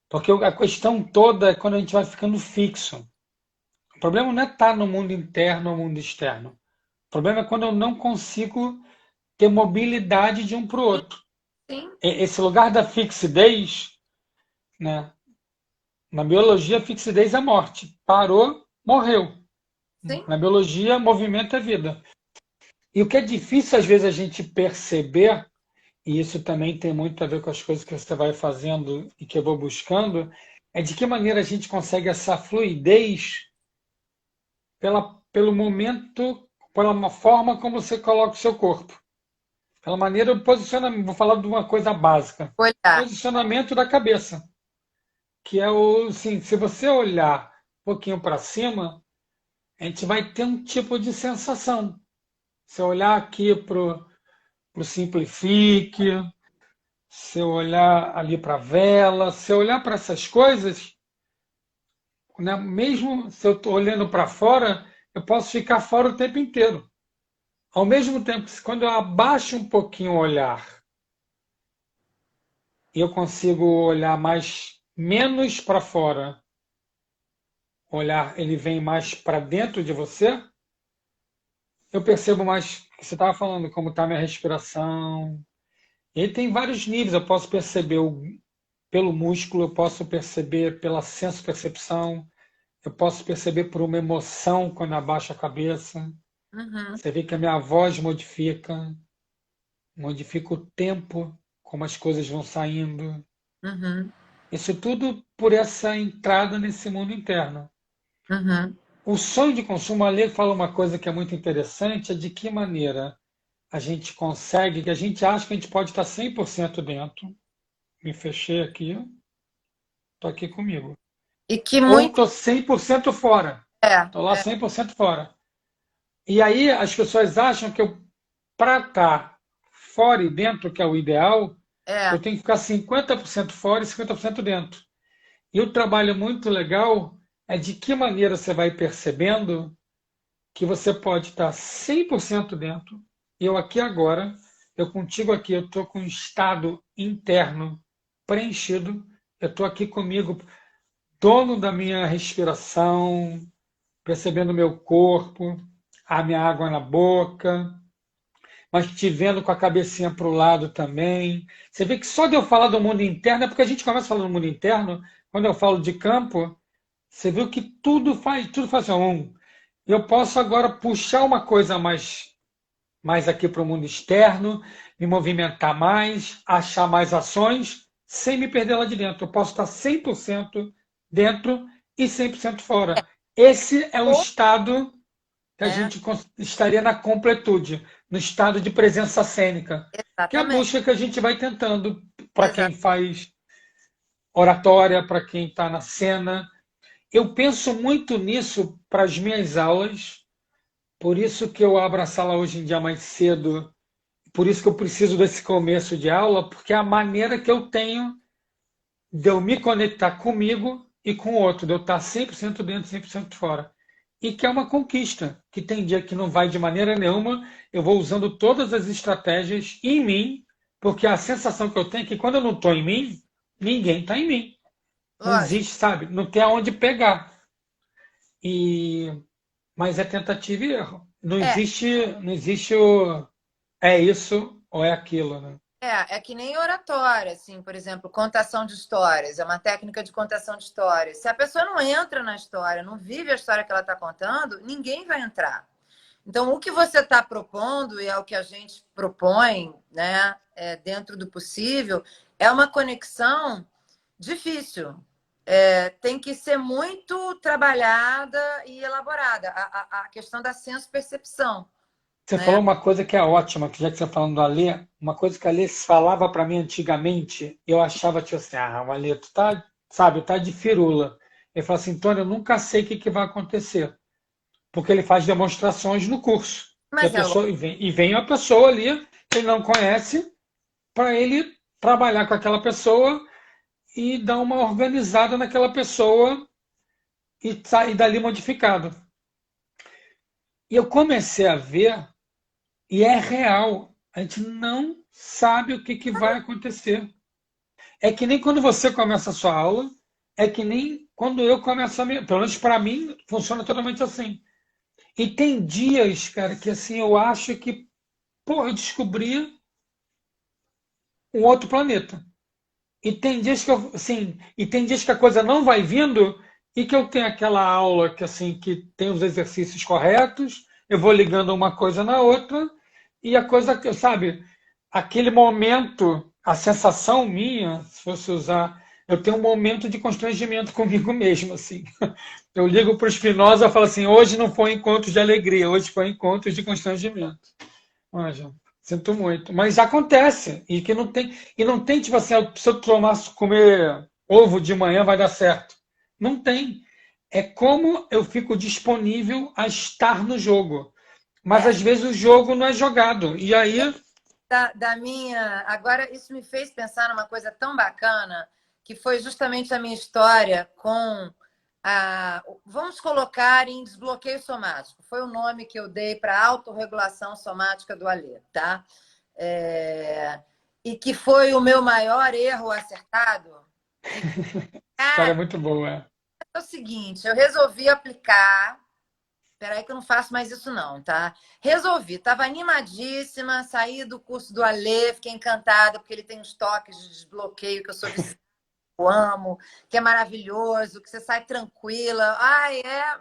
Porque a questão toda é quando a gente vai ficando fixo. O problema não é estar no mundo interno ou no mundo externo. O problema é quando eu não consigo ter mobilidade de um para o outro. Sim, Esse lugar da fixidez, né? Na biologia, fixidez é morte. Parou, morreu. sim. Na biologia, movimento é vida. E o que é difícil às vezes a gente perceber, e isso também tem muito a ver com as coisas que você vai fazendo e que eu vou buscando, é de que maneira a gente consegue essa fluidez pelo momento, pela forma como você coloca o seu corpo. Pela maneira do posicionamento. Vou falar de uma coisa básica. Olhar. Posicionamento da cabeça. Que é o, assim, se você olhar um pouquinho para cima, a gente vai ter um tipo de sensação. Se eu olhar aqui para o Simplifique, se eu olhar ali para a vela, se eu olhar para essas coisas, né, mesmo se eu estou olhando para fora, eu posso ficar fora o tempo inteiro. Ao mesmo tempo que quando eu abaixo um pouquinho o olhar, eu consigo olhar menos para fora, olhar ele vem mais para dentro de você, eu percebo mais o que você estava falando, como está a minha respiração. E aí tem vários níveis, eu posso perceber pelo músculo, eu posso perceber pela senso-percepção, eu posso perceber por uma emoção quando eu abaixo a cabeça. Uhum, Você vê que a minha voz modifica o tempo, como as coisas vão saindo. uhum, Isso tudo por essa entrada nesse mundo interno. uhum. O sonho de consumo, a Lê fala uma coisa que é muito interessante, é de que maneira a gente consegue, que a gente acha que a gente pode estar 100% dentro. Me fechei aqui, estou aqui comigo. E que Ou muito estou 100% fora. é, Estou lá 100% fora. E aí as pessoas acham que para estar fora e dentro, que é o ideal, eu é, tenho que ficar 50% fora e 50% dentro. E o trabalho muito legal é de que maneira você vai percebendo que você pode estar 100% dentro. Eu aqui agora, eu contigo aqui, eu estou com um estado interno preenchido. Eu estou aqui comigo, dono da minha respiração, percebendo o meu corpo, a minha água na boca, mas te vendo com a cabecinha para o lado também. Você vê que só de eu falar do mundo interno, é porque a gente começa falando do mundo interno, quando eu falo de campo, você viu que tudo faz assim, eu posso agora puxar uma coisa mais aqui para o mundo externo, me movimentar mais, achar mais ações, sem me perder lá de dentro. Eu posso estar 100% dentro e 100% fora. Esse é o Ou, estado que a né? gente estaria na completude, no estado de presença cênica, que é a Exatamente. busca que a gente vai tentando para quem faz oratória, para quem está na cena. Eu penso muito nisso para as minhas aulas, por isso que eu abro a sala hoje em dia mais cedo, por isso que eu preciso desse começo de aula, porque é a maneira que eu tenho de eu me conectar comigo e com o outro, de eu estar 100% dentro, 100% fora. E que é uma conquista, que tem dia que não vai de maneira nenhuma, eu vou usando todas as estratégias em mim, porque a sensação que eu tenho é que quando eu não estou em mim, ninguém está em mim. Não Lógico. existe, sabe? Não tem aonde pegar. E mas é tentativa e erro. É, Não existe o é isso ou é aquilo, né? é que nem oratória, assim, por exemplo, contação de histórias, é uma técnica de contação de histórias. Se a pessoa não entra na história, não vive a história que ela está contando, ninguém vai entrar. Então, o que você está propondo, e é o que a gente propõe, né, dentro do possível, é uma conexão difícil. Tem que ser muito trabalhada e elaborada. A questão da senso-percepção, Você falou né? uma coisa que é ótima, que já que você está falando do Alê, uma coisa que a Alê falava para mim antigamente, eu achava tipo assim, o Alê, tu tá, sabe, tá de firula. Ele falou assim, Tony, eu nunca sei o que, que vai acontecer, porque ele faz demonstrações no curso. E a Mas é lógico. pessoa e vem uma pessoa ali que ele não conhece para ele trabalhar com aquela pessoa e dar uma organizada naquela pessoa e sair dali modificado. E eu comecei a ver, e é real, a gente não sabe o que, que vai acontecer. É que nem quando você começa a sua aula, é que nem quando eu começo a minha. Pelo menos para mim, funciona totalmente assim. E tem dias, cara, que assim eu acho que, pô, eu descobri um outro planeta. E tem dias que eu, assim, e tem dias que a coisa não vai vindo e que eu tenho aquela aula que assim que tem os exercícios corretos, eu vou ligando uma coisa na outra e a coisa, sabe, aquele momento, a sensação minha, se fosse usar, eu tenho um momento de constrangimento comigo mesmo, assim. Eu ligo para o Spinoza e falo assim, hoje não foi encontro de alegria, hoje foi encontro de constrangimento. Manja, sinto muito. Mas acontece. E não tem, tipo assim, se eu comer ovo de manhã vai dar certo. Não tem. É como eu fico disponível a estar no jogo. Mas É. às vezes o jogo não é jogado. E aí, Da minha. Agora, isso me fez pensar numa coisa tão bacana, que foi justamente a minha história com a. Vamos colocar em desbloqueio somático. Foi o nome que eu dei para a autorregulação somática do Alê, tá? E que foi o meu maior erro acertado. E, história é cara, muito boa. é o seguinte, eu resolvi aplicar. Peraí que eu não faço mais isso não, tá? Resolvi, estava animadíssima, saí do curso do Alê, fiquei encantada, porque ele tem uns toques de desbloqueio que eu sou viciada, eu amo, que é maravilhoso, que você sai tranquila. Ai, é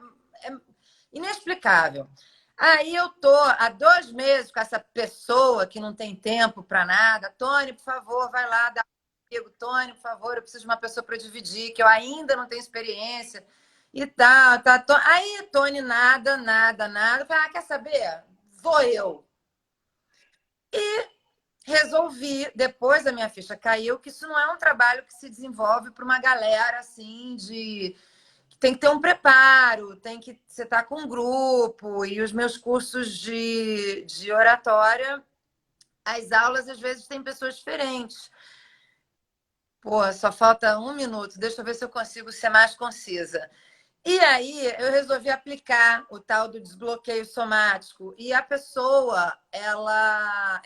inexplicável. Aí eu tô há 2 meses com essa pessoa que não tem tempo para nada. Tony, por favor, vai lá dar comigo. Tony, por favor, eu preciso de uma pessoa para dividir, que eu ainda não tenho experiência. E tá. Aí, Tony, nada, nada, nada. Eu falei, quer saber? Vou eu. E resolvi, depois a minha ficha caiu, que isso não é um trabalho que se desenvolve para uma galera assim de tem que ter um preparo, tem que você estar com um grupo, e os meus cursos de oratória, as aulas às vezes têm pessoas diferentes. Pô, só falta 1 minuto, deixa eu ver se eu consigo ser mais concisa. E aí eu resolvi aplicar o tal do desbloqueio somático. E a pessoa,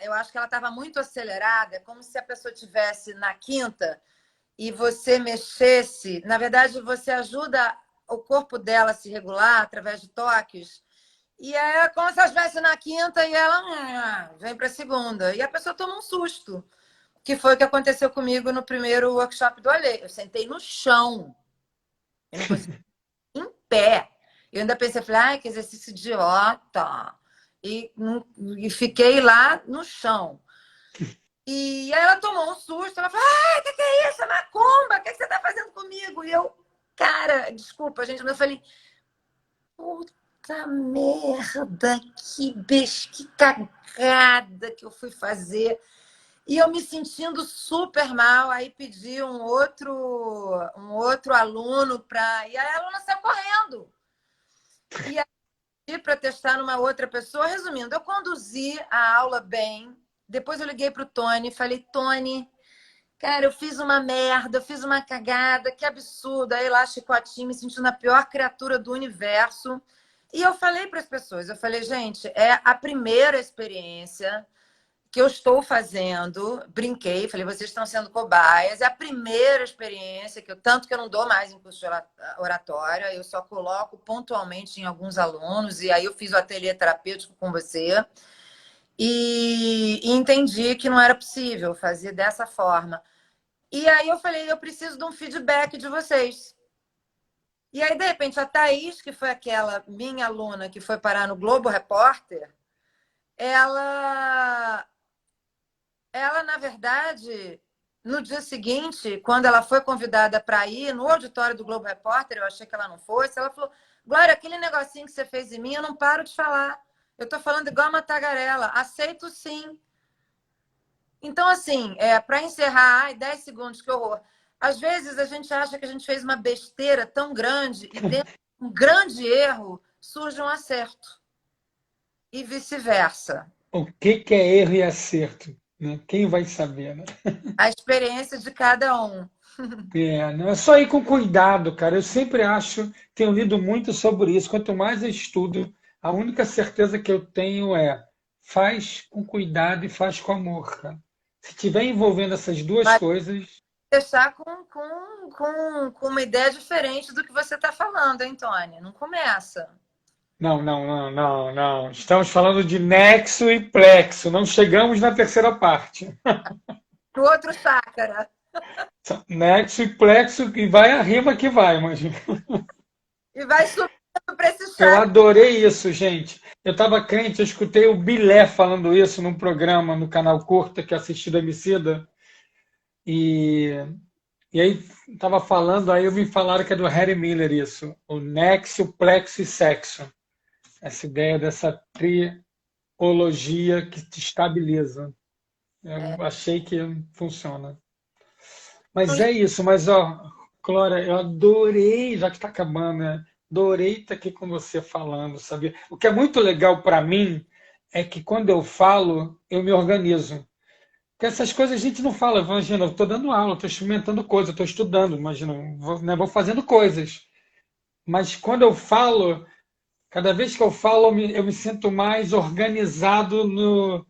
eu acho que ela estava muito acelerada, como se a pessoa tivesse na quinta e você mexesse. Na verdade, você ajuda o corpo dela a se regular através de toques. E é como se ela estivesse na quinta e ela vem para a segunda. E a pessoa toma um susto, que foi o que aconteceu comigo no primeiro workshop do Alê. Eu sentei no chão. Eu não consegui em pé. Eu ainda pensei, falei, ai, que exercício idiota. E fiquei lá no chão. E aí ela tomou um susto, ela falou, ai, o que é isso? É macumba, o que você está fazendo comigo? E eu, cara, desculpa, gente, mas eu falei, puta merda, que cagada que eu fui fazer. E eu me sentindo super mal, aí pedi um outro aluno para. E a aluna saiu correndo. E aí, para testar numa outra pessoa, resumindo, eu conduzi a aula bem. Depois eu liguei para o Tony e falei, Tony, cara, eu fiz uma merda, eu fiz uma cagada, que absurdo. Aí lá, chicotinho, me sentindo a pior criatura do universo. E eu falei para as pessoas, eu falei, gente, é a primeira experiência que eu estou fazendo, brinquei, falei, vocês estão sendo cobaias, é a primeira experiência tanto que eu não dou mais em curso de oratória, eu só coloco pontualmente em alguns alunos, e aí eu fiz o ateliê terapêutico com você, e entendi que não era possível fazer dessa forma. E aí eu falei, eu preciso de um feedback de vocês. E aí, de repente, a Thaís, que foi aquela minha aluna que foi parar no Globo Repórter, ela na verdade, no dia seguinte, quando ela foi convidada para ir no auditório do Globo Repórter, eu achei que ela não fosse, ela falou, Glória, aquele negocinho que você fez em mim, eu não paro de falar. Eu estou falando igual uma tagarela. Aceito sim. Então, assim, para encerrar, 10 segundos, que horror. Às vezes a gente acha que a gente fez uma besteira tão grande e dentro de um grande erro surge um acerto. E vice-versa. O que é erro e acerto? Né? Quem vai saber, né? A experiência de cada um. Não é só ir com cuidado, cara. Eu sempre acho, tenho lido muito sobre isso. Quanto mais eu estudo, a única certeza que eu tenho é faz com cuidado e faz com amor, cara. Se tiver envolvendo essas duas Mas coisas, deixar com uma ideia diferente do que você está falando, hein, Tony? Não começa. não, não, não, não, não. Estamos falando de nexo e plexo. Não chegamos na terceira parte. No outro chácara. Nexo e plexo e vai a rima que vai, imagina. E vai subindo para esse Eu chácara. adorei isso, gente. Eu estava crente, eu escutei o Bilé falando isso num programa no canal Curta que eu assisti do Emicida. E, e aí estava falando, aí me falaram que é do Harry Miller isso. O nexo, plexo e sexo. Essa ideia dessa triologia que te estabiliza. Eu achei que funciona. Mas é isso, mas ó, Clara, eu adorei, já que está acabando, né? Adorei estar aqui com você falando, sabe? O que é muito legal para mim é que quando eu falo, eu me organizo. Porque essas coisas a gente não fala, imagina, eu estou dando aula, estou experimentando coisas, estou estudando, imagina, vou, né, vou fazendo coisas. Mas quando eu falo, cada vez que eu falo, eu me sinto mais organizado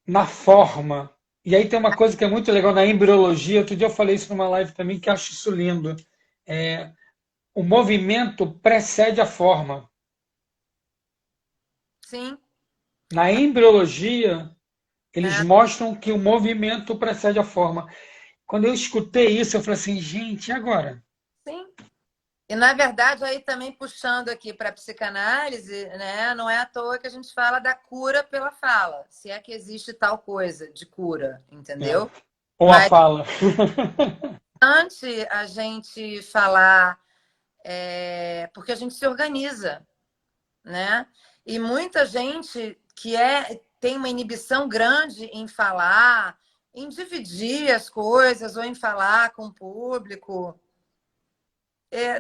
na forma. E aí tem uma coisa que é muito legal na embriologia, outro dia eu falei isso numa live também, que acho isso lindo. É, o movimento precede a forma. Sim. Na embriologia, eles É, mostram que o movimento precede a forma. Quando eu escutei isso, eu falei assim, gente, e agora? sim. E, na verdade, aí também puxando aqui para a psicanálise, né? Não é à toa que a gente fala da cura pela fala, se é que existe tal coisa de cura, É. entendeu? Ou a Mas fala. antes a gente falar, porque a gente se organiza, né? E muita gente que tem uma inibição grande em falar, em dividir as coisas ou em falar com o público,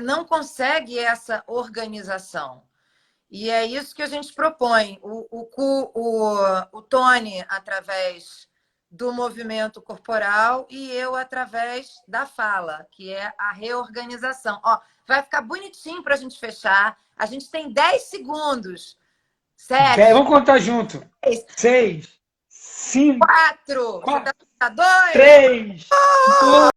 não consegue essa organização. E é isso que a gente propõe. O Tony, através do movimento corporal e eu através da fala, que é a reorganização. Ó, vai ficar bonitinho para a gente fechar. A gente tem 10 segundos. 7, Vamos contar junto. 6, 5, 4. Você 4, tá 2. 3, 2.